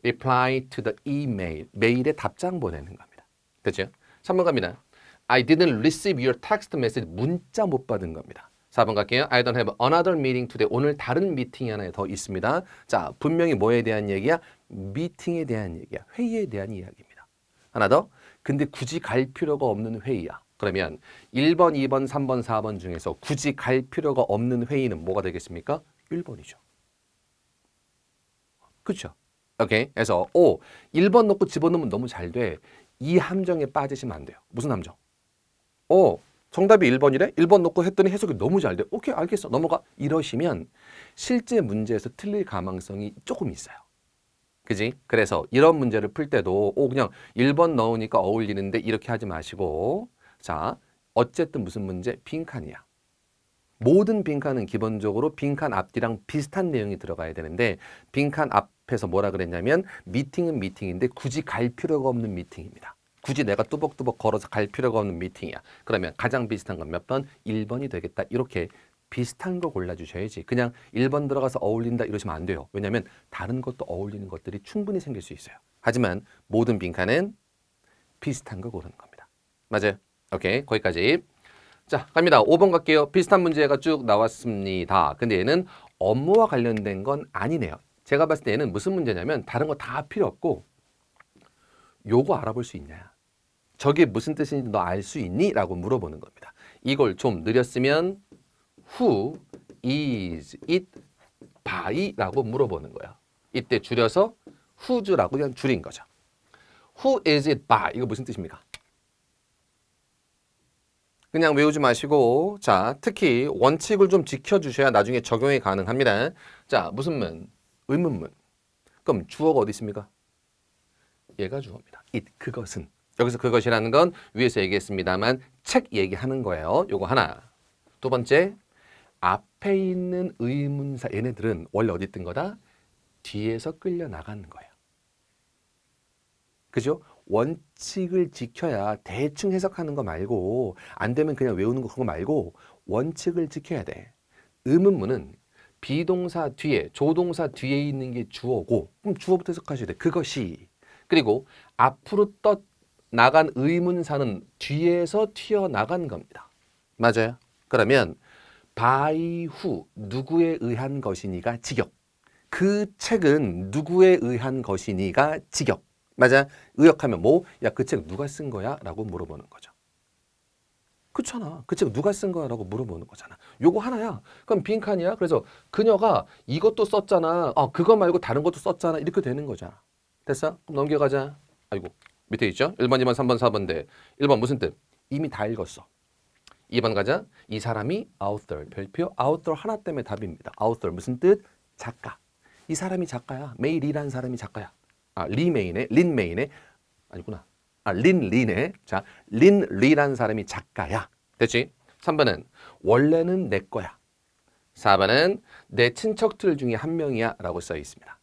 Reply to the email. 메일에 답장 보내는 겁니다. 됐죠? 3번 갑니다. I didn't receive your text message. 문자 못 받은 겁니다. 4번 갈게요. I don't have another meeting today. 오늘 다른 미팅이 하나 더 있습니다. 자, 분명히 뭐에 대한 얘기야? 미팅에 대한 얘기야. 회의에 대한 이야기입니다. 하나 더. 근데 굳이 갈 필요가 없는 회의야. 그러면 1번, 2번, 3번, 4번 중에서 굳이 갈 필요가 없는 회의는 뭐가 되겠습니까? 1번이죠. 그렇죠? 오케이. 그래서 1번 넣고 집어넣으면 너무 잘 돼. 이 함정에 빠지시면 안 돼요. 무슨 함정? 정답이 1번이래? 1번 넣고 했더니 해석이 너무 잘 돼. 오케이, 알겠어. 넘어가. 이러시면 실제 문제에서 틀릴 가망성이 조금 있어요. 그지? 그래서 이런 문제를 풀 때도 그냥 1번 넣으니까 어울리는데 이렇게 하지 마시고 자, 어쨌든 무슨 문제? 빈칸이야. 모든 빈칸은 기본적으로 빈칸 앞뒤랑 비슷한 내용이 들어가야 되는데 빈칸 앞에서 뭐라 그랬냐면 미팅은 미팅인데 굳이 갈 필요가 없는 미팅입니다. 굳이 내가 뚜벅뚜벅 걸어서 갈 필요가 없는 미팅이야. 그러면 가장 비슷한 건 몇 번? 1번이 되겠다. 이렇게 비슷한 거 골라주셔야지. 그냥 1번 들어가서 어울린다 이러시면 안 돼요. 왜냐하면 다른 것도 어울리는 것들이 충분히 생길 수 있어요. 하지만 모든 빈칸은 비슷한 거 고르는 겁니다. 맞아요? 오케이, 거기까지. 자, 갑니다. 5번 갈게요. 비슷한 문제가 쭉 나왔습니다. 근데 얘는 업무와 관련된 건 아니네요. 제가 봤을 때 얘는 무슨 문제냐면 다른 거 다 필요 없고 요거 알아볼 수 있냐? 저게 무슨 뜻인지 너 알 수 있니? 라고 물어보는 겁니다. 이걸 좀 느렸으면 Who is it by? 라고 물어보는 거예요. 이때 줄여서 who's라고 그냥 줄인 거죠. Who is it by? 이거 무슨 뜻입니까? 그냥 외우지 마시고 자, 특히 원칙을 좀 지켜주셔야 나중에 적용이 가능합니다. 자, 무슨 문? 의문문. 그럼 주어가 어디 있습니까? 얘가 주어입니다. it, 그것은. 여기서 그것이라는 건 위에서 얘기했습니다만 책 얘기하는 거예요. 요거 하나. 두 번째, 앞에 있는 의문사 얘네들은 원래 어디 있던 거다? 뒤에서 끌려 나가는 거예요. 그죠? 원칙을 지켜야 대충 해석하는 거 말고 안 되면 그냥 외우는 거 그거 말고 원칙을 지켜야 돼. 의문문은 비동사 뒤에 조동사 뒤에 있는 게 주어고 그럼 주어부터 해석하셔야 돼. 그것이. 그리고 앞으로 나간 의문사는 뒤에서 튀어나간 겁니다. 맞아요? 그러면 by who, 누구에 의한 것이니가 직역. 그 책은 누구에 의한 것이니가 직역. 맞아? 의역하면 뭐? 야, 그 책 누가 쓴 거야? 라고 물어보는 거죠. 그렇잖아. 그 책 누가 쓴 거야? 라고 물어보는 거잖아. 요거 하나야. 그럼 빈칸이야. 그래서 그녀가 이것도 썼잖아. 그거 말고 다른 것도 썼잖아. 이렇게 되는 거잖아. 됐어? 그럼 넘겨가자. 아이고, 밑에 있죠? 1번, 2번, 3번, 4번인데 1번 무슨 뜻? 이미 다 읽었어. 2번 가자. 이 사람이 author, 별표 author 하나 때문에 답입니다. author 무슨 뜻? 작가. 이 사람이 작가야. 메일이라는 사람이 작가야. 린 메인의 아니구나. 린의 자, 린 리라는 사람이 작가야. 됐지? 3번은 원래는 내 거야. 4번은 내 친척들 중에 한 명이야 라고 써 있습니다.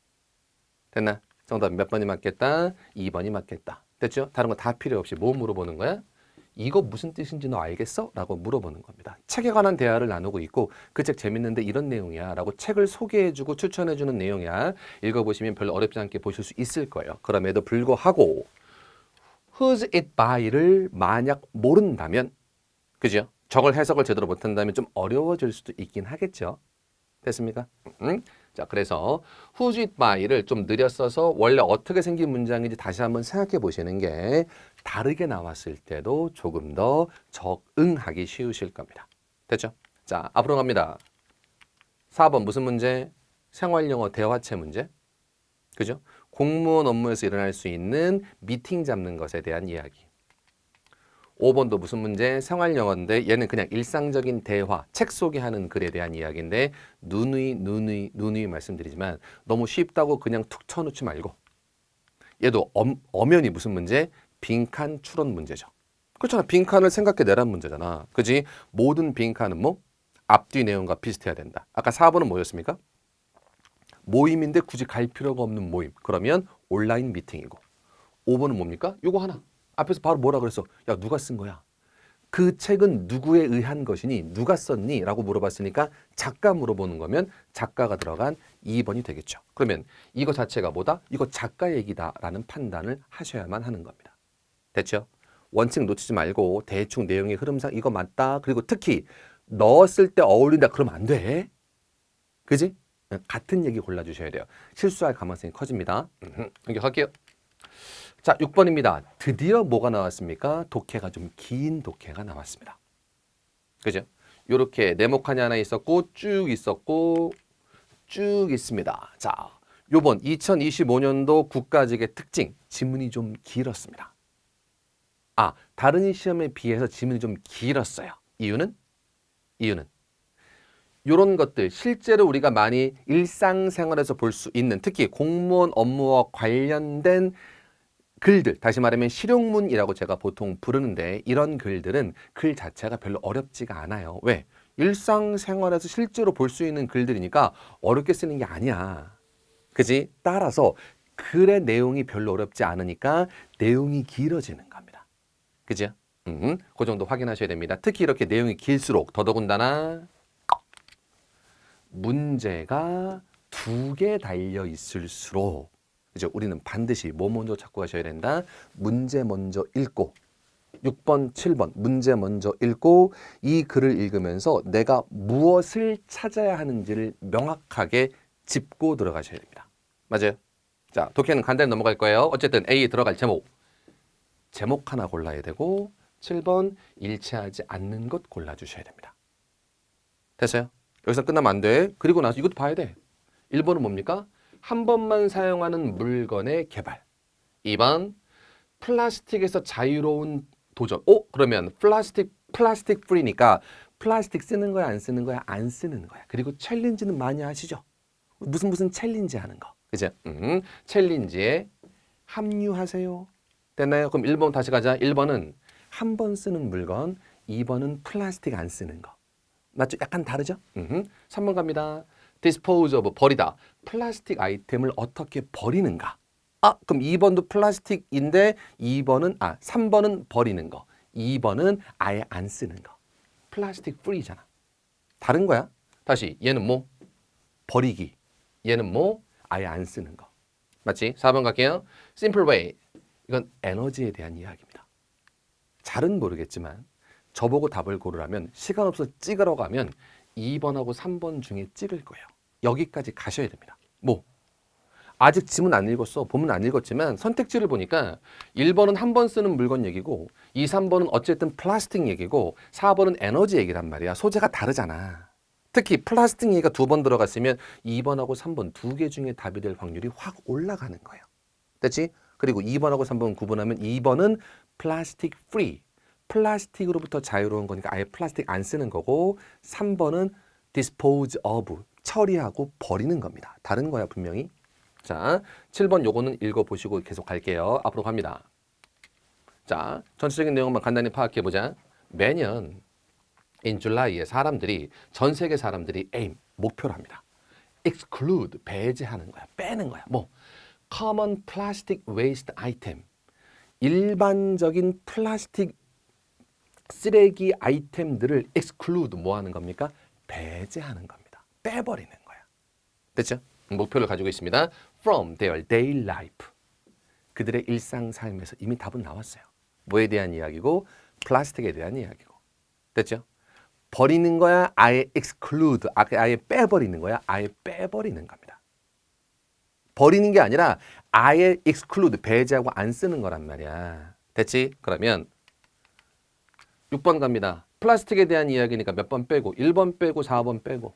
됐나? 정답 몇 번이 맞겠다? 2번이 맞겠다. 됐죠? 다른 거 다 필요 없이 뭐 물어보는 거야? 이거 무슨 뜻인지 너 알겠어? 라고 물어보는 겁니다. 책에 관한 대화를 나누고 있고 그 책 재밌는데 이런 내용이야 라고 책을 소개해주고 추천해주는 내용이야. 읽어보시면 별로 어렵지 않게 보실 수 있을 거예요. 그럼에도 불구하고 who's it by를 만약 모른다면, 그죠? 저걸 해석을 제대로 못한다면 좀 어려워질 수도 있긴 하겠죠. 됐습니까? 자, 그래서 who's it by를 좀 느려 써서 원래 어떻게 생긴 문장인지 다시 한번 생각해 보시는 게 다르게 나왔을 때도 조금 더 적응하기 쉬우실 겁니다. 됐죠? 자, 앞으로 갑니다. 4번 무슨 문제? 생활영어 대화체 문제. 그죠? 공무원 업무에서 일어날 수 있는 미팅 잡는 것에 대한 이야기. 5번도 무슨 문제? 생활영어인데 얘는 그냥 일상적인 대화, 책 소개하는 글에 대한 이야기인데 누누이 말씀드리지만 너무 쉽다고 그냥 툭 쳐놓지 말고 얘도 엄연히 무슨 문제? 빈칸 추론 문제죠. 그렇잖아. 빈칸을 생각해내란 문제잖아. 그지? 모든 빈칸은 뭐? 앞뒤 내용과 비슷해야 된다. 아까 4번은 뭐였습니까? 모임인데 굳이 갈 필요가 없는 모임. 그러면 온라인 미팅이고. 5번은 뭡니까? 요거 하나. 앞에서 바로 뭐라 그랬어? 야, 누가 쓴 거야? 그 책은 누구에 의한 것이니? 누가 썼니? 라고 물어봤으니까 작가 물어보는 거면 작가가 들어간 2번이 되겠죠. 그러면 이거 자체가 뭐다? 이거 작가 얘기다 라는 판단을 하셔야만 하는 겁니다. 됐죠? 원칙 놓치지 말고 대충 내용의 흐름상 이거 맞다. 그리고 특히 넣었을 때 어울린다. 그러면 안 돼. 그지? 같은 얘기 골라주셔야 돼요. 실수할 가능성이 커집니다. 여기 할게요. 자, 6번입니다. 드디어 뭐가 나왔습니까? 독해가 좀 긴 독해가 나왔습니다. 그죠? 요렇게 네모칸이 하나 있었고 쭉 있었고 쭉 있습니다. 자, 요번 2025년도 국가직의 특징, 지문이 좀 길었습니다. 아, 다른 시험에 비해서 지문이 좀 길었어요. 이유는 이런 것들 실제로 우리가 많이 일상생활에서 볼 수 있는 특히 공무원 업무와 관련된 글들, 다시 말하면 실용문이라고 제가 보통 부르는데 이런 글들은 글 자체가 별로 어렵지가 않아요. 왜? 일상생활에서 실제로 볼 수 있는 글들이니까 어렵게 쓰는 게 아니야. 그지? 따라서 글의 내용이 별로 어렵지 않으니까 내용이 길어지는 겁니다. 그죠? 그 정도 확인하셔야 됩니다. 특히 이렇게 내용이 길수록 더더군다나 문제가 2개 달려 있을수록 그죠? 우리는 반드시 뭐 먼저 찾고 가셔야 된다. 문제 먼저 읽고 6번, 7번 문제 먼저 읽고 이 글을 읽으면서 내가 무엇을 찾아야 하는지를 명확하게 짚고 들어가셔야 됩니다. 맞아요? 자, 독해는 간단히 넘어갈 거예요. 어쨌든 A에 들어갈 제목 하나 골라야 되고 7번 일치하지 않는 것 골라주셔야 됩니다. 됐어요? 여기서 끝나면 안 돼. 그리고 나서 이것도 봐야 돼. 1번은 뭡니까? 한 번만 사용하는 물건의 개발. 2번 플라스틱에서 자유로운 도전. 그러면 플라스틱 프리니까 플라스틱 쓰는 거야, 안 쓰는 거야? 안 쓰는 거야. 그리고 챌린지는 많이 하시죠? 무슨 챌린지 하는 거. 그죠? 챌린지에 합류하세요. 됐나요? 그럼 1번 다시 가자. 1번은 한 번 쓰는 물건, 2번은 플라스틱 안 쓰는 거. 맞죠? 약간 다르죠? 3번 갑니다. dispose of, 버리다. 플라스틱 아이템을 어떻게 버리는가? 그럼 2번도 플라스틱인데 3번은 버리는 거. 2번은 아예 안 쓰는 거. 플라스틱 프리잖아. 다른 거야. 다시 얘는 뭐? 버리기. 얘는 뭐? 아예 안 쓰는 거. 맞지? 4번 갈게요. simple way. 이건 에너지에 대한 이야기입니다. 잘은 모르겠지만 저보고 답을 고르라면 시간 없어 찍으러 가면 2번하고 3번 중에 찍을 거예요. 여기까지 가셔야 됩니다. 뭐? 아직 지문 안 읽었어. 보면 안 읽었지만 선택지를 보니까 1번은 한 번 쓰는 물건 얘기고 2, 3번은 어쨌든 플라스틱 얘기고 4번은 에너지 얘기란 말이야. 소재가 다르잖아. 특히 플라스틱 얘기가 2번 들어갔으면 2번하고 3번 2개 중에 답이 될 확률이 확 올라가는 거예요. 됐지? 그리고 2번하고 3번 구분하면 2번은 플라스틱 프리. 플라스틱으로부터 자유로운 거니까 아예 플라스틱 안 쓰는 거고 3번은 dispose of. 처리하고 버리는 겁니다. 다른 거야 분명히. 자, 7번 요거는 읽어보시고 계속 갈게요. 앞으로 갑니다. 자, 전체적인 내용만 간단히 파악해보자. 매년 in July에 전 세계 사람들이 aim, 목표를 합니다. exclude, 배제하는 거야. 빼는 거야. 뭐? common plastic waste item. 일반적인 플라스틱 쓰레기 아이템들을 exclude 뭐 하는 겁니까? 배제하는 겁니다. 빼버리는 거야. 됐죠? 목표를 가지고 있습니다. From their daily life. 그들의 일상 삶에서 이미 답은 나왔어요. 뭐에 대한 이야기고 플라스틱에 대한 이야기고. 됐죠? 버리는 거야? 아예 exclude, 아예 빼버리는 거야? 아예 빼버리는 겁니다. 버리는 게 아니라 아예 exclude, 배제하고 안 쓰는 거란 말이야. 됐지? 그러면 6번 갑니다. 플라스틱에 대한 이야기니까 몇 번 빼고 1번 빼고 4번 빼고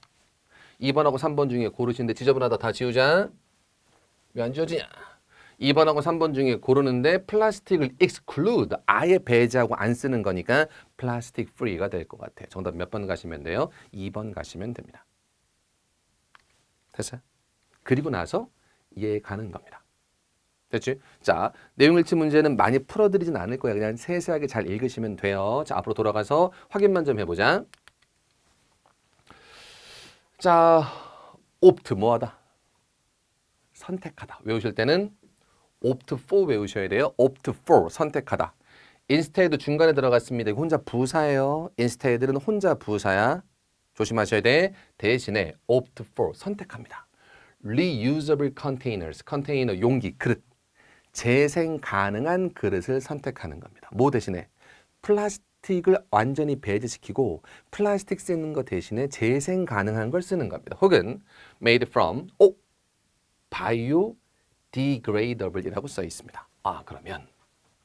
2번하고 3번 중에 고르시는데 지저분하다 다 지우자. 왜 안 지워지냐? 2번하고 3번 중에 고르는데 플라스틱을 exclude, 아예 배제하고 안 쓰는 거니까 플라스틱 프리가 될 것 같아요. 정답 몇 번 가시면 돼요? 2번 가시면 됩니다. 됐어요? 그리고 나서 이해 가는 겁니다. 됐지? 자, 내용 일치 문제는 많이 풀어드리진 않을 거예요. 그냥 세세하게 잘 읽으시면 돼요. 자, 앞으로 돌아가서 확인만 좀 해보자. 자, opt 뭐하다? 선택하다. 외우실 때는 opt for 외우셔야 돼요. opt for 선택하다. instead 중간에 들어갔습니다. 혼자 부사예요. instead는 혼자 부사야. 조심하셔야 돼. 대신에 opt for 선택합니다. reusable containers, 컨테이너 용기, 그릇. 재생 가능한 그릇을 선택하는 겁니다. 뭐 대신에? 플라스틱을 완전히 배제시키고 플라스틱 쓰는 거 대신에 재생 가능한 걸 쓰는 겁니다. 혹은 made from biodegradable이라고 써 있습니다. 아, 그러면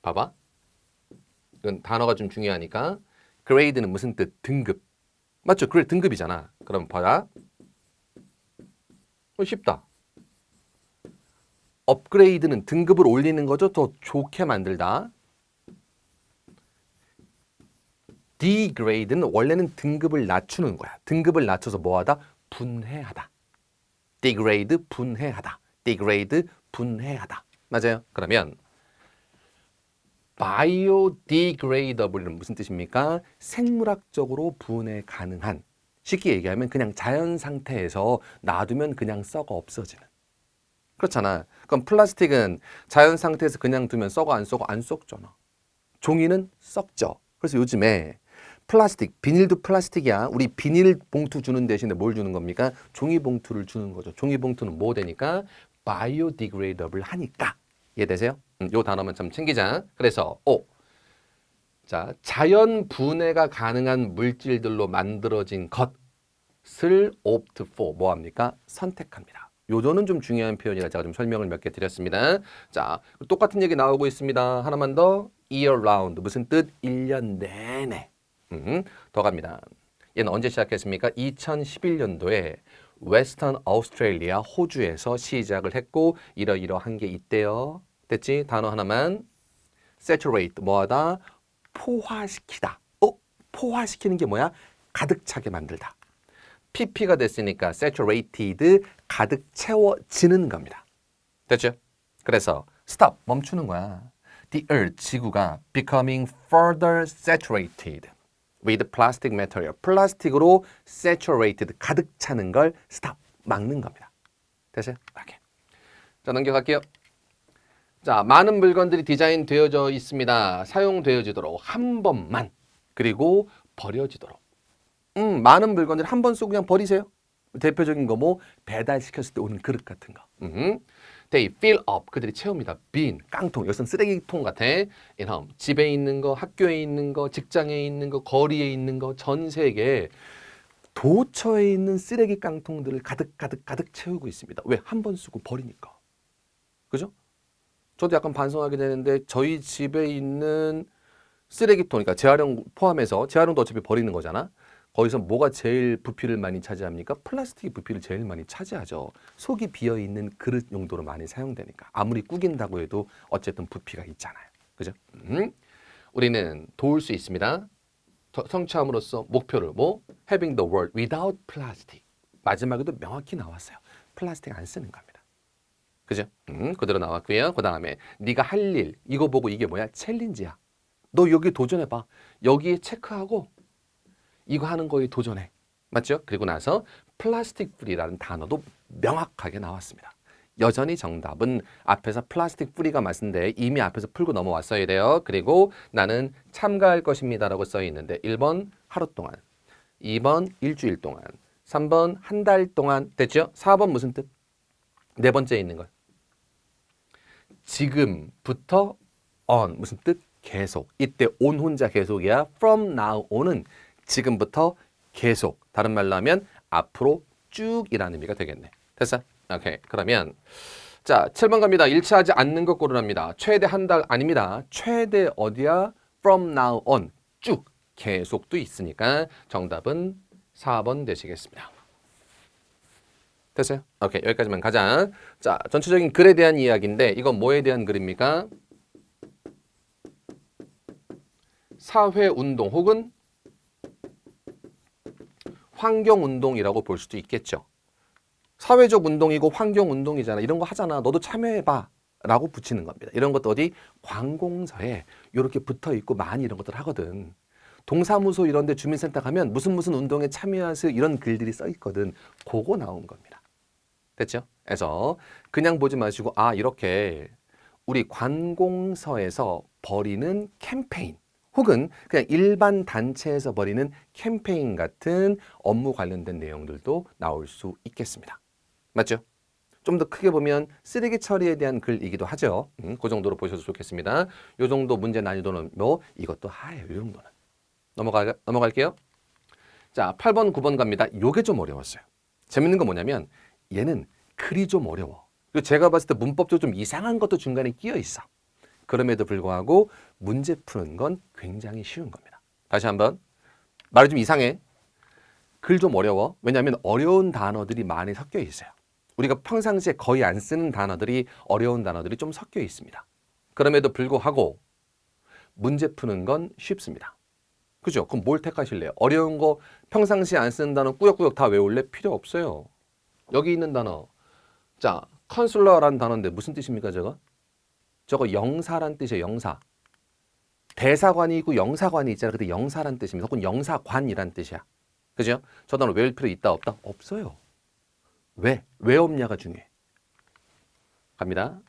봐봐. 이건 단어가 좀 중요하니까 grade는 무슨 뜻? 등급. 맞죠? 그래 등급이잖아. 그럼 봐라. 쉽다. 업그레이드는 등급을 올리는 거죠. 더 좋게 만들다. degrade는 원래는 등급을 낮추는 거야. 등급을 낮춰서 뭐하다? 분해하다. degrade 분해하다. degrade 분해하다. 맞아요? 그러면 biodegradable은 무슨 뜻입니까? 생물학적으로 분해 가능한. 쉽게 얘기하면 그냥 자연 상태에서 놔두면 그냥 썩어 없어지는. 그렇잖아. 그럼 플라스틱은 자연 상태에서 그냥 두면 썩어 안 썩어? 안 썩잖아. 종이는 썩죠. 그래서 요즘에 플라스틱, 비닐도 플라스틱이야. 우리 비닐 봉투 주는 대신에 뭘 주는 겁니까? 종이 봉투를 주는 거죠. 종이 봉투는 뭐 되니까? biodegradable 하니까. 이해되세요? 요 단어만 좀 챙기자. 그래서 자, 자연 분해가 가능한 물질들로 만들어진 것을 opt for 뭐 합니까? 선택합니다. 요조는 좀 중요한 표현이라 제가 좀 설명을 몇 개 드렸습니다. 자, 똑같은 얘기 나오고 있습니다. 하나만 더. year round 무슨 뜻? 1년 내내. 더 갑니다. 얘는 언제 시작했습니까? 2011년도에 웨스턴 오스트레일리아 호주에서 시작을 했고 이러이러한 게 있대요. 됐지? 단어 하나만. saturate 뭐하다? 포화시키다. 포화시키는 게 뭐야? 가득 차게 만들다. PP가 됐으니까 saturated 가득 채워지는 겁니다. 됐죠? 그래서 stop 멈추는 거야. The earth 지구가 becoming further saturated with plastic material. 플라스틱으로 saturated 가득 차는 걸 stop 막는 겁니다. 됐어요? 이렇게. 자, 넘겨갈게요. 자, 많은 물건들이 디자인되어져 있습니다. 사용되어지도록 한 번만. 그리고 버려지도록. 많은 물건들 한 번 쓰고 그냥 버리세요. 대표적인 거 뭐 배달시켰을 때 오는 그릇 같은 거. They fill up. 그들이 채웁니다. bin, 깡통. 여기서는 쓰레기통 같아. in home. 집에 있는 거, 학교에 있는 거, 직장에 있는 거, 거리에 있는 거, 전 세계 도처에 있는 쓰레기 깡통들을 가득 채우고 있습니다. 왜? 한 번 쓰고 버리니까. 그죠? 저도 약간 반성하게 되는데 저희 집에 있는 쓰레기통, 그러니까 재활용 포함해서 재활용도 어차피 버리는 거잖아. 거기서 뭐가 제일 부피를 많이 차지합니까? 플라스틱이 부피를 제일 많이 차지하죠. 속이 비어있는 그릇 용도로 많이 사용되니까. 아무리 구긴다고 해도 어쨌든 부피가 있잖아요. 그죠? 우리는 도울 수 있습니다. 성취함으로써 목표를 having the world without plastic. 마지막에도 명확히 나왔어요. 플라스틱 안 쓰는 겁니다. 그죠? 그대로 나왔고요. 그 다음에 네가 할 일, 이거 보고 이게 뭐야? 챌린지야. 너 여기 도전해봐. 여기에 체크하고 이거 하는 거에 도전해. 맞죠? 그리고 나서 플라스틱 프리라는 단어도 명확하게 나왔습니다. 여전히 정답은 앞에서 플라스틱 프리가 맞는데 이미 앞에서 풀고 넘어왔어야 돼요. 그리고 나는 참가할 것입니다 라고 써 있는데 1번 하루 동안, 2번 일주일 동안, 3번 한 달 동안. 됐죠? 4번 무슨 뜻? 네 번째에 있는 걸. 지금부터 on 무슨 뜻? 계속. 이때 on 혼자 계속이야. from now on은 지금부터 계속. 다른 말로 하면 앞으로 쭉이라는 의미가 되겠네. 됐어? 오케이. 그러면 자, 7번 갑니다. 일치하지 않는 것 고르랍니다. 최대 한 달 아닙니다. 최대 어디야? from now on. 쭉. 계속도 있으니까 정답은 4번 되시겠습니다. 됐어요? 오케이. 여기까지만 가자. 자, 전체적인 글에 대한 이야기인데 이건 뭐에 대한 글입니까? 사회운동 혹은 환경운동이라고 볼 수도 있겠죠. 사회적 운동이고 환경운동이잖아. 이런 거 하잖아. 너도 참여해봐. 라고 붙이는 겁니다. 이런 것도 어디 관공서에 이렇게 붙어 있고 많이 이런 것들 하거든. 동사무소 이런 데 주민센터 가면 무슨 운동에 참여하세요. 이런 글들이 써 있거든. 그거 나온 겁니다. 됐죠? 그래서 그냥 보지 마시고 이렇게 우리 관공서에서 벌이는 캠페인 혹은 그냥 일반 단체에서 벌이는 캠페인 같은 업무 관련된 내용들도 나올 수 있겠습니다. 맞죠? 좀 더 크게 보면 쓰레기 처리에 대한 글이기도 하죠. 그 정도로 보셔도 좋겠습니다. 이 정도 문제 난이도는 뭐 이것도 하예요. 이 정도는. 넘어갈게요. 자, 8번, 9번 갑니다. 요게 좀 어려웠어요. 재밌는 건 뭐냐면 얘는 글이 좀 어려워. 그리고 제가 봤을 때 문법적으로 좀 이상한 것도 중간에 끼어 있어. 그럼에도 불구하고 문제 푸는 건 굉장히 쉬운 겁니다. 다시 한번. 말이 좀 이상해. 글 좀 어려워. 왜냐하면 어려운 단어들이 많이 섞여 있어요. 우리가 평상시에 거의 안 쓰는 단어들이 어려운 단어들이 좀 섞여 있습니다. 그럼에도 불구하고 문제 푸는 건 쉽습니다. 그죠? 그럼 뭘 택하실래요? 어려운 거 평상시에 안 쓰는 단어 꾸역꾸역 다 외울래? 필요 없어요. 여기 있는 단어. 자, 컨슐러라는 단어인데 무슨 뜻입니까, 저거? 저거 영사란 뜻이에요, 영사. 대사관이 있고 영사관이 있잖아. 근데 영사란 뜻입니다. 혹은 영사관이란 뜻이야. 그죠? 저 단어 외울 필요 있다, 없다? 없어요. 왜 없냐가 중요해. 갑니다.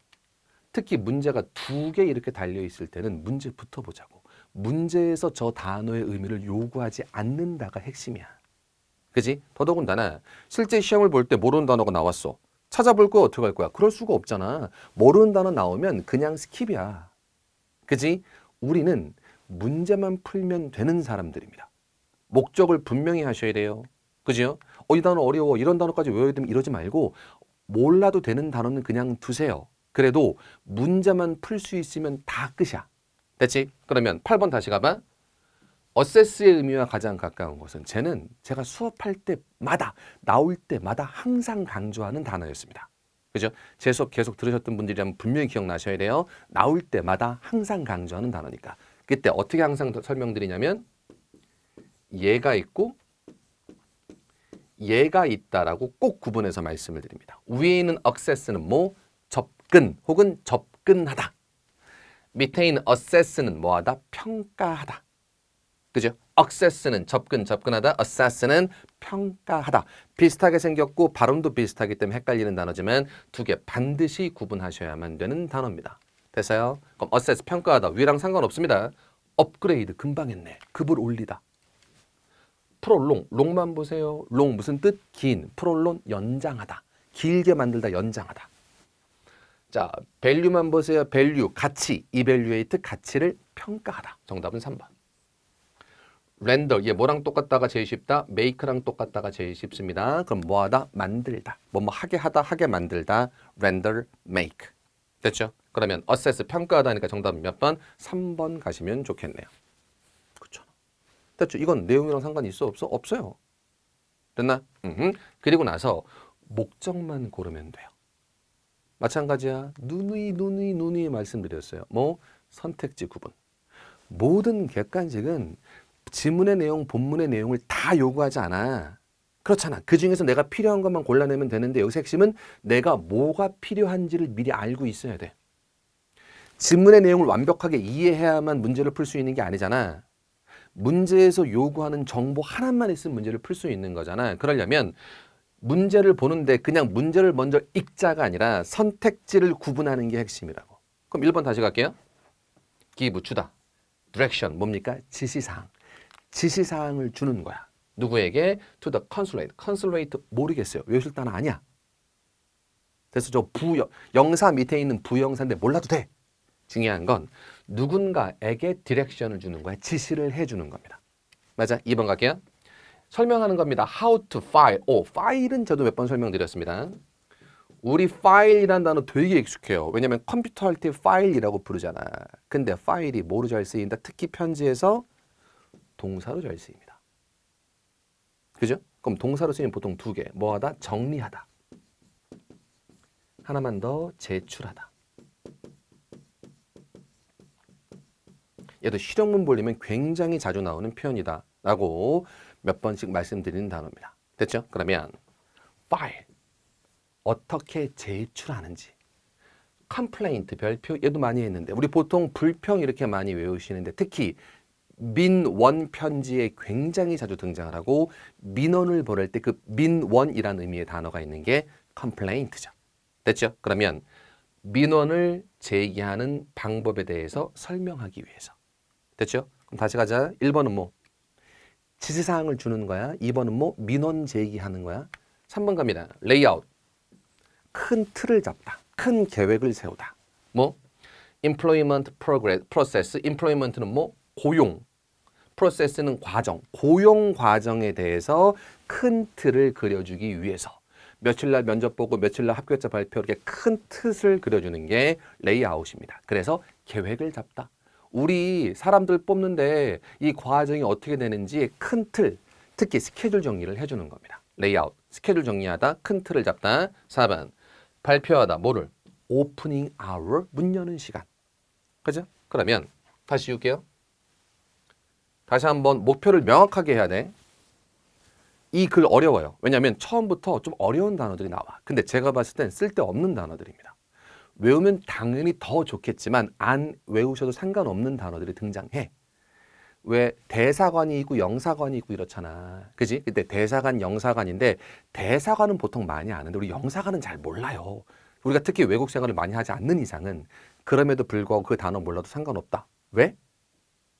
특히 문제가 2개 이렇게 달려있을 때는 문제부터 보자고. 문제에서 저 단어의 의미를 요구하지 않는다가 핵심이야. 그지? 더더군다나 실제 시험을 볼 때 모르는 단어가 나왔어. 찾아볼 거야, 어떻게 할 거야? 그럴 수가 없잖아. 모르는 단어 나오면 그냥 스킵이야. 그지? 우리는 문제만 풀면 되는 사람들입니다. 목적을 분명히 하셔야 돼요. 그죠? 이 단어 어려워. 이런 단어까지 외워야 되면 이러지 말고 몰라도 되는 단어는 그냥 두세요. 그래도 문제만 풀 수 있으면 다 끝이야. 됐지? 그러면 8번 다시 가봐. 어세스의 의미와 가장 가까운 것은 쟤는 제가 수업할 때마다 나올 때마다 항상 강조하는 단어였습니다. 그죠? 제 수업 계속 들으셨던 분들이라면 분명히 기억나셔야 돼요. 나올 때마다 항상 강조하는 단어니까. 그때 어떻게 항상 설명드리냐면 얘가 있고 얘가 있다라고 꼭 구분해서 말씀을 드립니다. 위에 있는 access는 뭐? 접근 혹은 접근하다. 밑에 있는 assess는 뭐하다? 평가하다. 그죠? access는 접근하다, assess는 평가하다. 비슷하게 생겼고 발음도 비슷하기 때문에 헷갈리는 단어지만 2개 반드시 구분하셔야만 되는 단어입니다. 됐어요? 그럼 assess, 평가하다. 위랑 상관없습니다. 업그레이드, 금방 했네. 급을 올리다. 프롤롱, 롱만 보세요. 롱 무슨 뜻? 긴. 프롤롱, 연장하다. 길게 만들다, 연장하다. 자, 밸류만 보세요. 밸류, 가치. 이밸류에이트, 가치를 평가하다. 정답은 3번. 렌더, 얘 뭐랑 똑같다가 제일 쉽다? make랑 똑같다가 제일 쉽습니다. 그럼 뭐하다? 만들다. 뭐뭐 하게 하다, 하게 만들다. render, make. 됐죠? 그러면 assess, 평가하다니까 정답은 몇 번? 3번 가시면 좋겠네요. 그렇죠. 됐죠? 이건 내용이랑 상관이 있어? 없어? 없어요. 됐나? 그리고 나서 목적만 고르면 돼요. 마찬가지야. 누누이 말씀드렸어요. 뭐? 선택지 구분. 모든 객관식은 지문의 내용, 본문의 내용을 다 요구하지 않아. 그렇잖아. 그 중에서 내가 필요한 것만 골라내면 되는데 여기서 핵심은 내가 뭐가 필요한지를 미리 알고 있어야 돼. 지문의 내용을 완벽하게 이해해야만 문제를 풀 수 있는 게 아니잖아. 문제에서 요구하는 정보 하나만 있으면 문제를 풀 수 있는 거잖아. 그러려면 문제를 보는데 그냥 문제를 먼저 읽자가 아니라 선택지를 구분하는 게 핵심이라고. 그럼 1번 다시 갈게요. give, 주다. direction, 뭡니까? 지시사항. 지시사항을 주는 거야. 누구에게? To the consulate. consulate 모르겠어요. 외우실 단어 아니야. 그래서 저 영사 밑에 있는 부영사인데 몰라도 돼. 중요한 건 누군가에게 디렉션을 주는 거야. 지시를 해주는 겁니다. 맞아? 2번 갈게요. 설명하는 겁니다. How to file. 파일은 저도 몇 번 설명드렸습니다. 우리 파일이란 단어 되게 익숙해요. 왜냐면 컴퓨터 할 때 파일이라고 부르잖아. 근데 파일이 뭐로 잘 쓰인다? 특히 편지에서 동사로 잘 쓰입니다. 그죠? 그럼 동사로 쓰이면 보통 두 개. 뭐하다? 정리하다. 하나만 더 제출하다. 얘도 실용문 보려면 굉장히 자주 나오는 표현이다 라고 몇 번씩 말씀드리는 단어입니다. 됐죠? 그러면 파일 어떻게 제출하는지 컴플레인트 별표 얘도 많이 했는데 우리 보통 불평 이렇게 많이 외우시는데 특히 민원 편지에 굉장히 자주 등장을 하고 민원을 보낼 때 그 민원이라는 의미의 단어가 있는 게 컴플레인트죠. 됐죠? 그러면 민원을 제기하는 방법에 대해서 설명하기 위해서. 됐죠? 그럼 다시 가자. 1번은 뭐? 지시사항을 주는 거야. 2번은 뭐? 민원 제기하는 거야. 3번 갑니다. 레이아웃. 큰 틀을 잡다. 큰 계획을 세우다. 뭐? employment process. employment는 뭐? 고용. process는 과정. 고용 과정에 대해서 큰 틀을 그려주기 위해서. 며칠 날 면접 보고 며칠 날 합격자 발표 이렇게 큰 틀을 그려주는 게 레이아웃입니다. 그래서 계획을 잡다. 우리 사람들 뽑는데 이 과정이 어떻게 되는지 큰 틀, 특히 스케줄 정리를 해주는 겁니다. 레이아웃, 스케줄 정리하다, 큰 틀을 잡다. 4번, 발표하다, 뭐를? 오프닝 아워, 문 여는 시간. 그죠? 그러면 다시 줄게요. 다시 한번 목표를 명확하게 해야 돼. 이 글 어려워요. 왜냐하면 처음부터 좀 어려운 단어들이 나와. 근데 제가 봤을 땐 쓸데없는 단어들입니다. 외우면 당연히 더 좋겠지만 안 외우셔도 상관없는 단어들이 등장해. 왜 대사관이 있고 영사관이 있고 이렇잖아. 그지? 근데 대사관, 영사관인데 대사관은 보통 많이 아는데 우리 영사관은 잘 몰라요. 우리가 특히 외국 생활을 많이 하지 않는 이상은 그럼에도 불구하고 그 단어 몰라도 상관없다. 왜?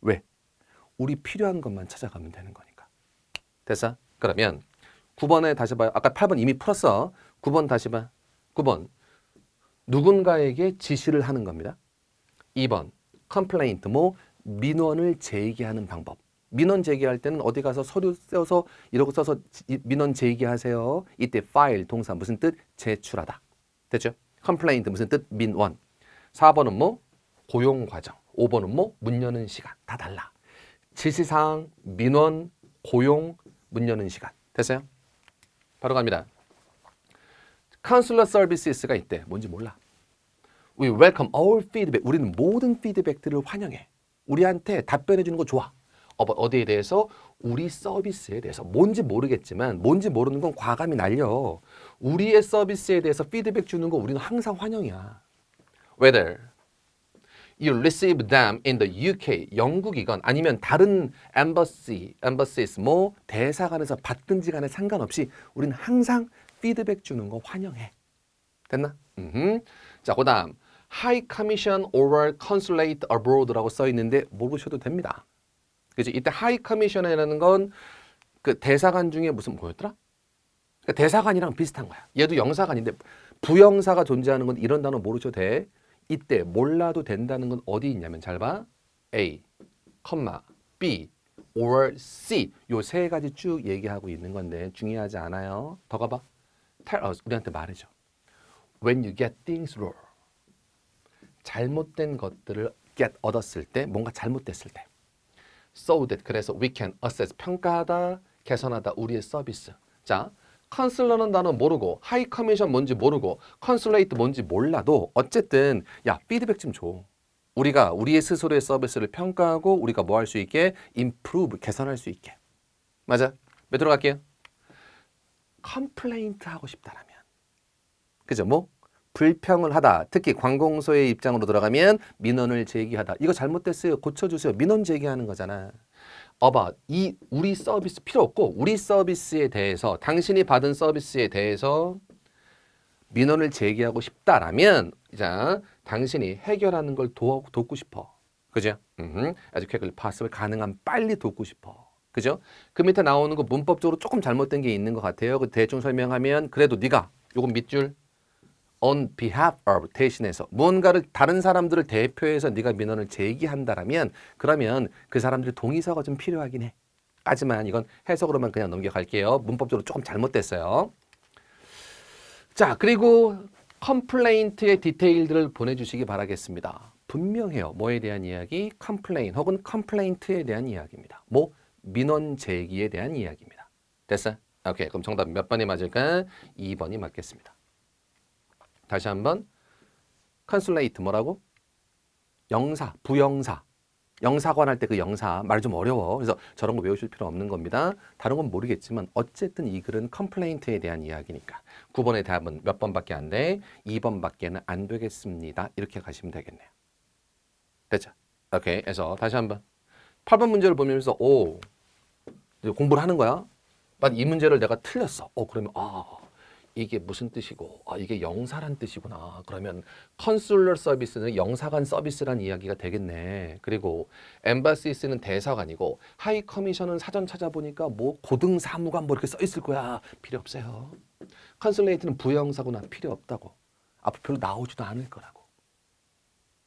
왜? 우리 필요한 것만 찾아가면 되는 거니까. 됐어? 그러면 9번에 다시 봐요. 아까 8번 이미 풀었어. 9번 다시 봐. 9번. 누군가에게 지시를 하는 겁니다. 2번. 컴플레인트, 뭐 민원을 제기하는 방법. 민원 제기할 때는 어디 가서 서류 써서 이러고 써서 민원 제기하세요. 이때 파일, 동사 무슨 뜻? 제출하다. 됐죠? 컴플레인트 무슨 뜻? 민원. 4번은 뭐? 고용 과정. 5번은 뭐? 문 여는 시간. 다 달라. 지시사항, 민원, 고용, 문 여는 시간. 됐어요? 바로 갑니다. Counselor Services가 있대. 뭔지 몰라. We welcome all feedback. 우리는 모든 피드백들을 환영해. 우리한테 답변해 주는 거 좋아. 어디에 대해서? 우리 서비스에 대해서. 뭔지 모르겠지만 뭔지 모르는 건 과감히 날려. 우리의 서비스에 대해서 피드백 주는 거 우리는 항상 환영이야. Whether you receive them in the UK, 영국이건 아니면 다른 embassies, 뭐 대사관에서 받든지 간에 상관없이 우리는 항상 피드백 주는 거 환영해. 됐나? 자, 그 다음 High Commission over Consulate Abroad라고 써 있는데 모르셔도 됩니다. 그죠? 이때 High Commission이라는 건 그 대사관 중에 무슨 뭐였더라? 그러니까 대사관이랑 비슷한 거야. 얘도 영사관인데 부영사가 존재하는 건 이런 단어 모르셔도 돼. 이때 몰라도 된다는 건 어디 있냐면 잘 봐. A, B, or C 요 세 가지 쭉 얘기하고 있는 건데 중요하지 않아요. 더 가봐. Tell us, 우리한테 말해줘. When you get things wrong. 잘못된 것들을 얻었을 때, 뭔가 잘못됐을 때. So that, 그래서 we can assess, 평가하다, 개선하다, 우리의 서비스. 자, 컨슬러는 단어 모르고, 하이 커미션 뭔지 모르고, 컨슬레이트 뭔지 몰라도 어쨌든 야, 피드백 좀 줘. 우리가 우리의 스스로의 서비스를 평가하고 우리가 뭐 할 수 있게? improve, 개선할 수 있게. 맞아? 몇 들어갈게요? 컴플레인트 하고 싶다라면. 그죠? 뭐? 불평을 하다. 특히 관공서의 입장으로 들어가면 민원을 제기하다. 이거 잘못됐어요. 고쳐주세요. 민원 제기하는 거잖아. 우리 서비스 필요 없고 우리 서비스에 대해서 당신이 받은 서비스에 대해서 민원을 제기하고 싶다라면 자, 당신이 해결하는 걸 돕고 싶어. 그죠? 아주 quickly possible, 가능한 빨리 돕고 싶어. 그죠? 그 밑에 나오는 거 문법적으로 조금 잘못된 게 있는 것 같아요. 그 대충 설명하면 그래도 네가 요건 밑줄 on behalf of 대신해서 무언가를 다른 사람들을 대표해서 네가 민원을 제기한다라면 그러면 그 사람들의 동의서가 좀 필요하긴 해. 하지만 이건 해석으로만 그냥 넘겨갈게요. 문법적으로 조금 잘못됐어요. 자, 그리고 컴플레인트의 디테일들을 보내주시기 바라겠습니다. 분명해요. 뭐에 대한 이야기? 컴플레인 혹은 컴플레인트에 대한 이야기입니다. 뭐? 민원 제기에 대한 이야기입니다. 됐어요? 오케이. 그럼 정답 몇 번이 맞을까? 2번이 맞겠습니다. 다시 한번. 컨슐레이트 뭐라고? 영사, 부영사. 영사관 할 때 그 영사 말 좀 어려워. 그래서 저런 거 외우실 필요 없는 겁니다. 다른 건 모르겠지만 어쨌든 이 글은 컴플레인트에 대한 이야기니까 9번의 답은 몇 번밖에 안 돼? 2번밖에는 안 되겠습니다. 이렇게 가시면 되겠네요. 됐죠? 오케이. 그래서 다시 한번 8번 문제를 보면서 오 이제 공부를 하는 거야. 이 문제를 내가 틀렸어. 그러면 이게 무슨 뜻이고 이게 영사란 뜻이구나. 그러면 컨슐러 서비스는 영사관 서비스란 이야기가 되겠네. 그리고 엠바시스는 대사관이고 하이 커미션은 사전 찾아보니까 뭐 고등 사무관 뭐 이렇게 써 있을 거야. 필요 없어요. 컨슐레이트는 부영사구나. 필요 없다고. 앞으로 별로 나오지도 않을 거라고.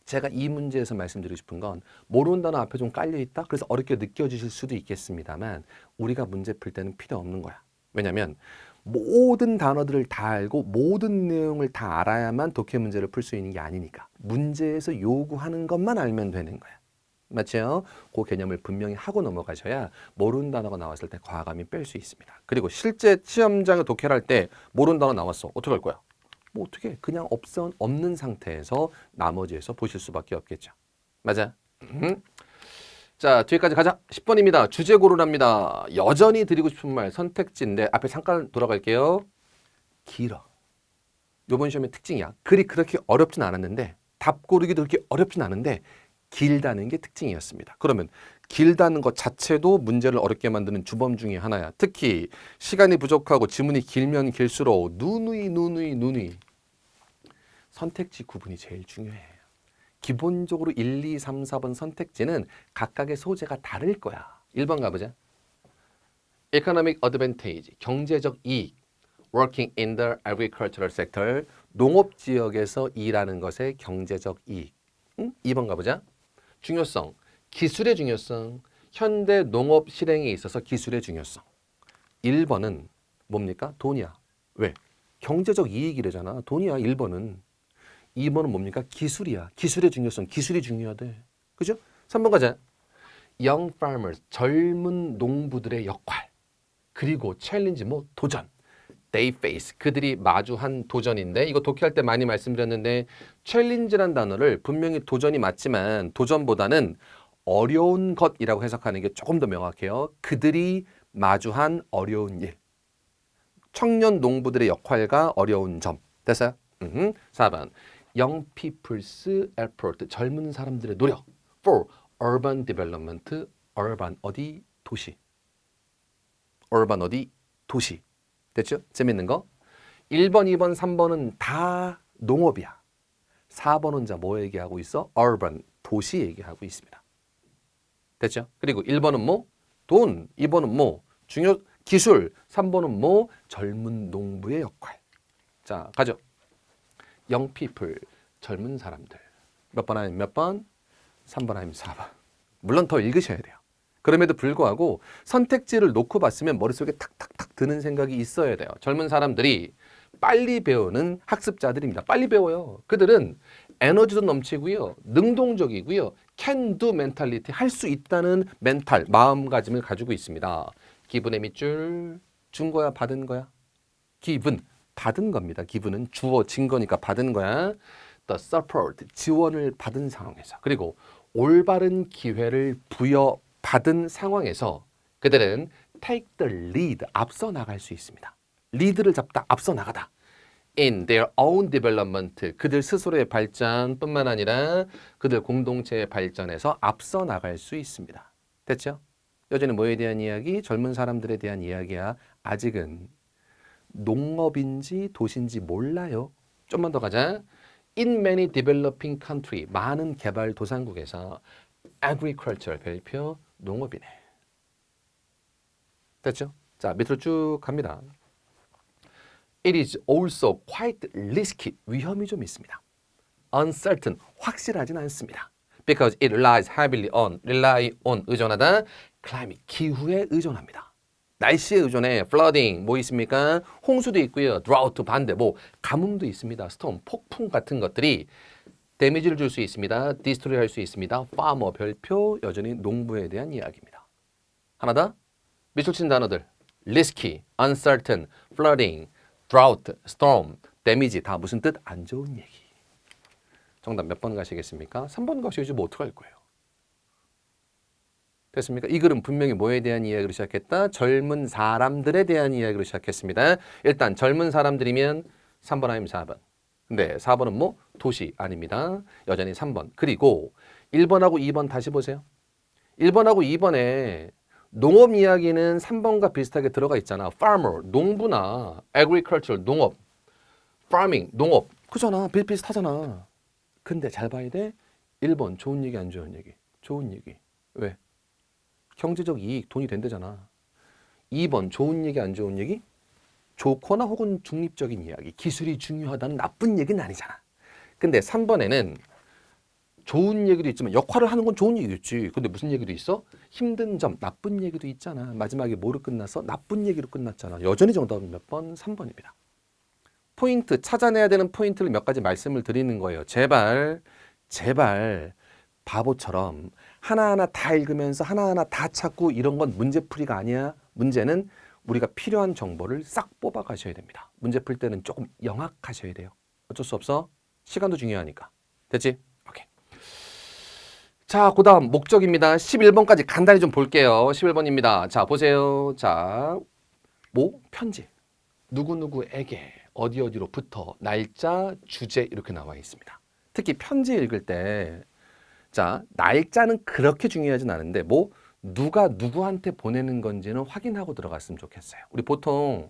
제가 이 문제에서 말씀드리고 싶은 건 모르는 단어 앞에 좀 깔려 있다. 그래서 어렵게 느껴지실 수도 있겠습니다만 우리가 문제 풀 때는 필요 없는 거야. 왜냐하면 모든 단어들을 다 알고 모든 내용을 다 알아야만 독해 문제를 풀 수 있는 게 아니니까 문제에서 요구하는 것만 알면 되는 거야. 맞죠? 그 개념을 분명히 하고 넘어가셔야 모르는 단어가 나왔을 때 과감히 뺄 수 있습니다. 그리고 실제 시험장에 독해를 할 때 모르는 단어 나왔어. 어떻게 할 거야? 뭐 어떻게 그냥 없는 상태에서 나머지에서 보실 수밖에 없겠죠. 맞아? 자, 뒤에까지 가자. 10번입니다. 주제 고르랍니다. 여전히 드리고 싶은 말 선택지인데 앞에 잠깐 돌아갈게요. 길어. 이번 시험의 특징이야. 글이 그렇게 어렵진 않았는데 답 고르기도 그렇게 어렵진 않은데 길다는 게 특징이었습니다. 그러면 길다는 것 자체도 문제를 어렵게 만드는 주범 중에 하나야. 특히 시간이 부족하고 지문이 길면 길수록 누누이 선택지 구분이 제일 중요해요. 기본적으로 1, 2, 3, 4번 선택지는 각각의 소재가 다를 거야. 1번 가보자. Economic advantage, 경제적 이익. Working in the agricultural sector, 농업지역에서 일하는 것의 경제적 이익. 2번 가보자. 중요성, 기술의 중요성. 현대 농업 실행에 있어서 기술의 중요성. 1번은 뭡니까? 돈이야. 왜? 경제적 이익이래잖아. 돈이야, 1번은. 2번은 뭡니까? 기술이야. 기술의 중요성. 기술이 중요하대. 그죠? 3번 가자. Young farmers, 젊은 농부들의 역할. 그리고 챌린지, 도전. They face, 그들이 마주한 도전인데 이거 독해할 때 많이 말씀드렸는데 챌린지란 단어를 분명히 도전이 맞지만 도전보다는 어려운 것이라고 해석하는 게 조금 더 명확해요. 그들이 마주한 어려운 일. 청년 농부들의 역할과 어려운 점. 됐어요? 4번. Young people's effort, 젊은 사람들의 노력. For urban development, urban 어디? 도시. urban 어디? 도시. 됐죠? 재밌는 거. 1번, 2번, 3번은 다 농업이야. 4번은 자 뭐 얘기하고 있어? urban, 도시 얘기하고 있습니다. 됐죠? 그리고 1번은 뭐? 돈. 2번은 뭐? 기술. 3번은 뭐? 젊은 농부의 역할. 자, 가죠. young people, 젊은 사람들. 몇 번 아니면 몇 번? 3번 아니면 4번. 물론 더 읽으셔야 돼요. 그럼에도 불구하고 선택지를 놓고 봤으면 머릿속에 탁탁탁 드는 생각이 있어야 돼요. 젊은 사람들이 빨리 배우는 학습자들입니다. 빨리 배워요. 그들은 에너지도 넘치고요. 능동적이고요. can do mentality, 할 수 있다는 멘탈, 마음가짐을 가지고 있습니다. 기분의 밑줄 준 거야, 받은 거야? 기분, 받은 겁니다. 기분은 주어진 거니까 받은 거야. The support, 지원을 받은 상황에서. 그리고 올바른 기회를 부여받은 상황에서 그들은 take the lead, 앞서 나갈 수 있습니다. 리드를 잡다, 앞서 나가다. In their own development, 그들 스스로의 발전뿐만 아니라 그들 공동체의 발전에서 앞서 나갈 수 있습니다. 됐죠? 여전히 뭐에 대한 이야기? 젊은 사람들에 대한 이야기야. 아직은 농업인지 도시인지 몰라요. 좀만 더 가자. In many developing country, 많은 개발도상국에서 agriculture, 별표 농업이네. 됐죠? 자, 밑으로 쭉 갑니다. It is also quite risky. 위험이 좀 있습니다. Uncertain. 확실하진 않습니다. Because it relies heavily on, rely on, 의존하다. climate. 기후에 의존합니다. 날씨에 의존해. flooding. 뭐 있습니까? 홍수도 있고요. drought. 반대. 뭐 가뭄도 있습니다. storm. 폭풍 같은 것들이 데미지를 줄 수 있습니다. 디스트로이 할 수 있습니다. farmer. 별표. 여전히 농부에 대한 이야기입니다. 하나 더. 밑줄 친 단어들. risky, uncertain, flooding, drought, storm, damage. 다 무슨 뜻? 안 좋은 얘기. 정답 몇 번 가시겠습니까? 3번 가셔야지 뭐 어떡할 거예요. 됐습니까? 이 글은 분명히 뭐에 대한 이야기로 시작했다? 젊은 사람들에 대한 이야기로 시작했습니다. 일단 젊은 사람들이면 3번 아니면 4번. 근데 4번은 뭐? 도시 아닙니다. 여전히 3번. 그리고 1번하고 2번 다시 보세요. 1번하고 2번에 농업 이야기는 3번과 비슷하게 들어가 있잖아. farmer, 농부나 agriculture, 농업, farming, 농업. 그잖아. 비슷비슷하잖아. 근데 잘 봐야 돼. 1번 좋은 얘기 안 좋은 얘기. 좋은 얘기. 왜? 경제적 이익, 돈이 된대잖아. 2번 좋은 얘기 안 좋은 얘기? 좋거나 혹은 중립적인 이야기. 기술이 중요하다는 나쁜 얘기는 아니잖아. 근데 3번에는 좋은 얘기도 있지만 역할을 하는 건 좋은 얘기겠지. 근데 무슨 얘기도 있어? 힘든 점, 나쁜 얘기도 있잖아. 마지막에 뭐로 끝났어? 나쁜 얘기로 끝났잖아. 여전히 정답은 몇 번? 3번입니다. 포인트, 찾아내야 되는 포인트를 몇 가지 말씀을 드리는 거예요. 제발 바보처럼 하나하나 다 읽으면서 하나하나 다 찾고 이런 건 문제풀이가 아니야. 문제는 우리가 필요한 정보를 싹 뽑아 가셔야 됩니다. 문제 풀 때는 조금 영악하셔야 돼요. 어쩔 수 없어. 시간도 중요하니까. 됐지? 오케이. 자, 그 다음 목적입니다. 11번까지 간단히 좀 볼게요. 11번입니다. 자, 보세요. 자, 뭐? 편지. 누구누구에게 어디로부터 날짜, 주제 이렇게 나와 있습니다. 특히 편지 읽을 때 자, 날짜는 그렇게 중요하진 않은데 뭐 누가 누구한테 보내는 건지는 확인하고 들어갔으면 좋겠어요. 우리 보통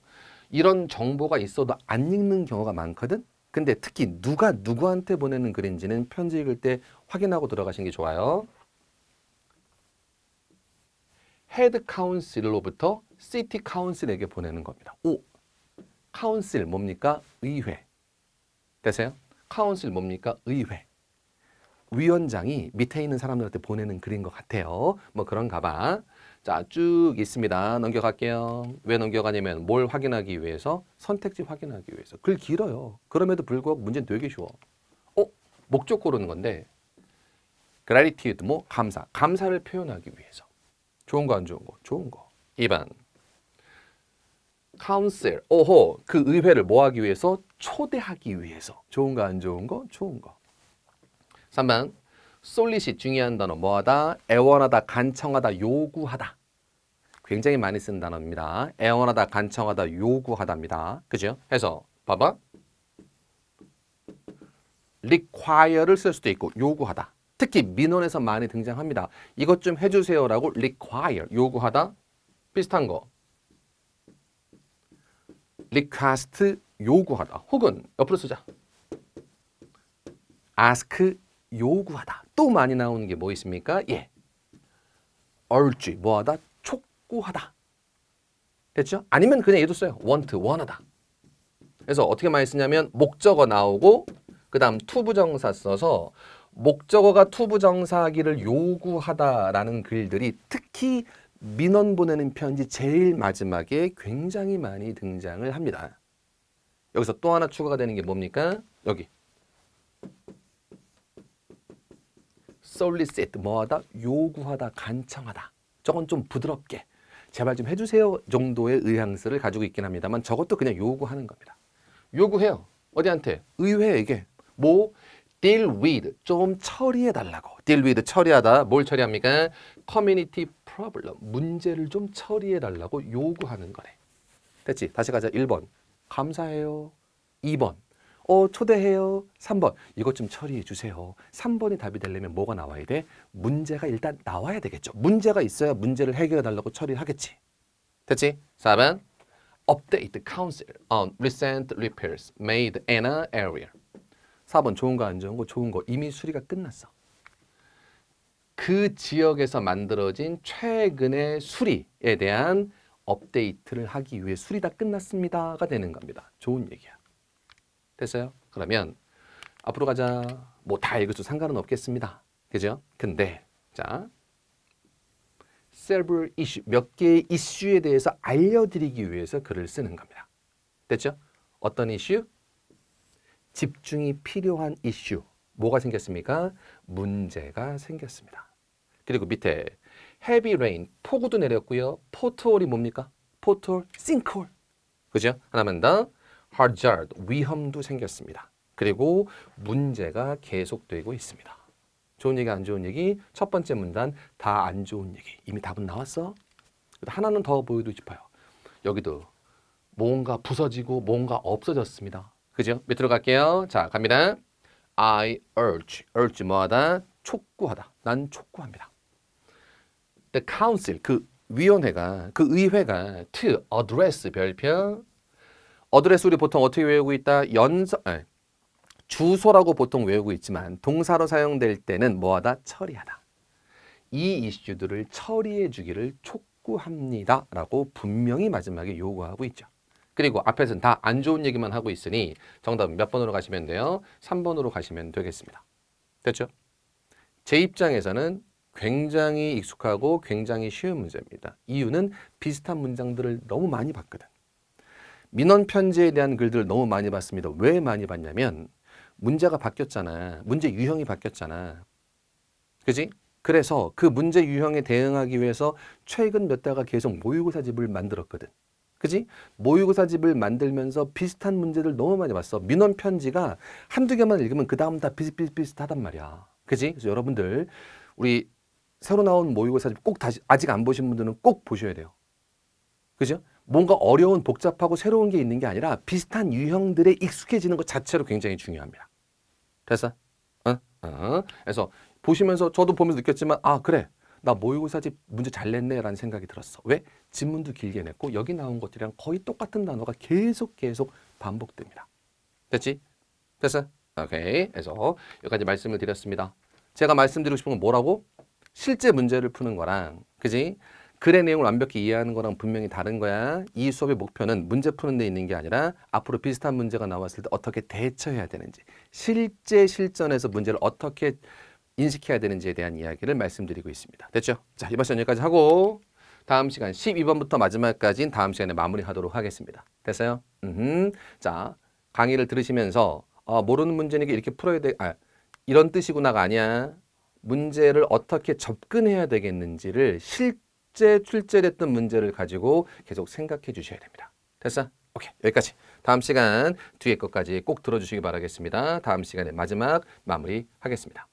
이런 정보가 있어도 안 읽는 경우가 많거든. 근데 특히 누가 누구한테 보내는 글인지는 편지 읽을 때 확인하고 들어가시는 게 좋아요. 헤드 카운실로부터 시티 카운실에게 보내는 겁니다. 오, 카운실 뭡니까? 의회. 되세요? 카운실 뭡니까? 의회. 위원장이 밑에 있는 사람들한테 보내는 글인 것 같아요. 뭐 그런가 봐. 자, 쭉 있습니다. 넘겨갈게요. 왜 넘겨가냐면 뭘 확인하기 위해서? 선택지 확인하기 위해서. 글 길어요. 그럼에도 불구하고 문제는 되게 쉬워. 목적 고르는 건데 gratitude 뭐 감사. 감사를 표현하기 위해서. 좋은 거 안 좋은 거? 좋은 거. 2번. council. 오호. 그 의회를 뭐 하기 위해서? 초대하기 위해서. 좋은 거 안 좋은 거? 좋은 거. 3번. solicit 중요한 단어 뭐하다? 애원하다, 간청하다, 요구하다. 굉장히 많이 쓰는 단어입니다. 애원하다, 간청하다, 요구하다입니다. 그죠? 해서 봐봐. require를 쓸 수도 있고 요구하다. 특히 민원에서 많이 등장합니다. 이것 좀 해주세요라고 require, 요구하다. 비슷한 거. request, 요구하다. 혹은 옆으로 쓰자. ask, 요구하다. 또 많이 나오는 게 뭐 있습니까? 예. urge, 뭐하다? 촉구하다. 됐죠? 아니면 그냥 얘도 써요. want, 원하다. 그래서 어떻게 많이 쓰냐면 목적어 나오고 그 다음 투부정사 써서 목적어가 투부정사하기를 요구하다라는 글들이 특히 민원 보내는 편지 제일 마지막에 굉장히 많이 등장을 합니다. 여기서 또 하나 추가가 되는 게 뭡니까? 여기. solicit 뭐하다? 요구하다, 간청하다. 저건 좀 부드럽게 제발 좀 해주세요 정도의 의향스를 가지고 있긴 합니다만 저것도 그냥 요구하는 겁니다. 요구해요. 어디한테? 의회에게. 뭐? deal with, 좀 처리해달라고. deal with, 처리하다. 뭘 처리합니까? community problem, 문제를 좀 처리해달라고 요구하는 거네. 됐지? 다시 가자. 1번. 감사해요. 2번. 초대해요. 3번. 이것 좀 처리해 주세요. 3번이 답이 되려면 뭐가 나와야 돼? 문제가 일단 나와야 되겠죠. 문제가 있어야 문제를 해결해 달라고 처리하겠지. 됐지? 4번. Update council on recent repairs made in an area. 4번 좋은 거 안 좋은 거? 좋은 거. 이미 수리가 끝났어. 그 지역에서 만들어진 최근의 수리에 대한 업데이트를 하기 위해 술이 다 끝났습니다가 되는 겁니다. 좋은 얘기야. 됐어요? 그러면 앞으로 가자. 뭐 다 읽어도 상관은 없겠습니다. 그죠? 근데 자, several issue, 몇 개의 이슈에 대해서 알려드리기 위해서 글을 쓰는 겁니다. 됐죠? 어떤 이슈? 집중이 필요한 이슈. 뭐가 생겼습니까? 문제가 생겼습니다. 그리고 밑에 heavy rain, 폭우도 내렸고요. 포트홀이 뭡니까? 포트홀, 싱크홀. 그죠? 하나만 더. hazard, 위험도 생겼습니다. 그리고 문제가 계속되고 있습니다. 좋은 얘기, 안 좋은 얘기? 첫 번째 문단, 다 안 좋은 얘기. 이미 답은 나왔어. 하나는 더 보여드리고 싶어요. 여기도 뭔가 부서지고 뭔가 없어졌습니다. 그죠? 밑으로 갈게요. 자, 갑니다. I urge 뭐하다? 촉구하다. 난 촉구합니다. The council, 그 위원회가, 그 의회가 to address 별표. address 우리 보통 어떻게 외우고 있다? 주소라고 보통 외우고 있지만 동사로 사용될 때는 뭐하다? 처리하다. 이 이슈들을 처리해 주기를 촉구합니다. 라고 분명히 마지막에 요구하고 있죠. 그리고 앞에서는 다 안 좋은 얘기만 하고 있으니 정답은 몇 번으로 가시면 돼요? 3번으로 가시면 되겠습니다. 됐죠? 제 입장에서는 굉장히 익숙하고 굉장히 쉬운 문제입니다. 이유는 비슷한 문장들을 너무 많이 봤거든. 민원 편지에 대한 글들을 너무 많이 봤습니다. 왜 많이 봤냐면 문제가 바뀌었잖아. 문제 유형이 바뀌었잖아. 그지? 그래서 그 문제 유형에 대응하기 위해서 최근 몇 달가 계속 모의고사집을 만들었거든. 그지? 모의고사집을 만들면서 비슷한 문제들 너무 많이 봤어. 민원 편지가 한두 개만 읽으면 그 다음 다 비슷비슷하단 말이야. 그지? 그래서 여러분들 우리 새로 나온 모의고사집 꼭 다시 아직 안 보신 분들은 꼭 보셔야 돼요. 그죠? 뭔가 어려운 복잡하고 새로운 게 있는 게 아니라 비슷한 유형들에 익숙해지는 것 자체로 굉장히 중요합니다. 됐어? 그래서 보시면서 저도 보면서 느꼈지만 아 그래 나 모의고사집 문제 잘 냈네 라는 생각이 들었어. 왜? 지문도 길게 냈고 여기 나온 것들이랑 거의 똑같은 단어가 계속 반복됩니다. 됐지? 됐어? 오케이. 그래서 여기까지 말씀을 드렸습니다. 제가 말씀드리고 싶은 건 뭐라고? 실제 문제를 푸는 거랑 그지? 글의 내용을 완벽히 이해하는 거랑 분명히 다른 거야. 이 수업의 목표는 문제 푸는 데 있는 게 아니라 앞으로 비슷한 문제가 나왔을 때 어떻게 대처해야 되는지 실제 실전에서 문제를 어떻게 인식해야 되는지에 대한 이야기를 말씀드리고 있습니다. 됐죠? 자, 이번 시간 여기까지 하고 다음 시간 12번부터 마지막까지는 다음 시간에 마무리하도록 하겠습니다. 됐어요? 자, 강의를 들으시면서 모르는 문제니까 이렇게 풀어야 돼. 이런 뜻이구나가 아니야. 문제를 어떻게 접근해야 되겠는지를 실제 출제됐던 문제를 가지고 계속 생각해 주셔야 됩니다. 됐어? 오케이, 여기까지. 다음 시간 뒤에 것까지 꼭 들어주시기 바라겠습니다. 다음 시간에 마지막 마무리 하겠습니다.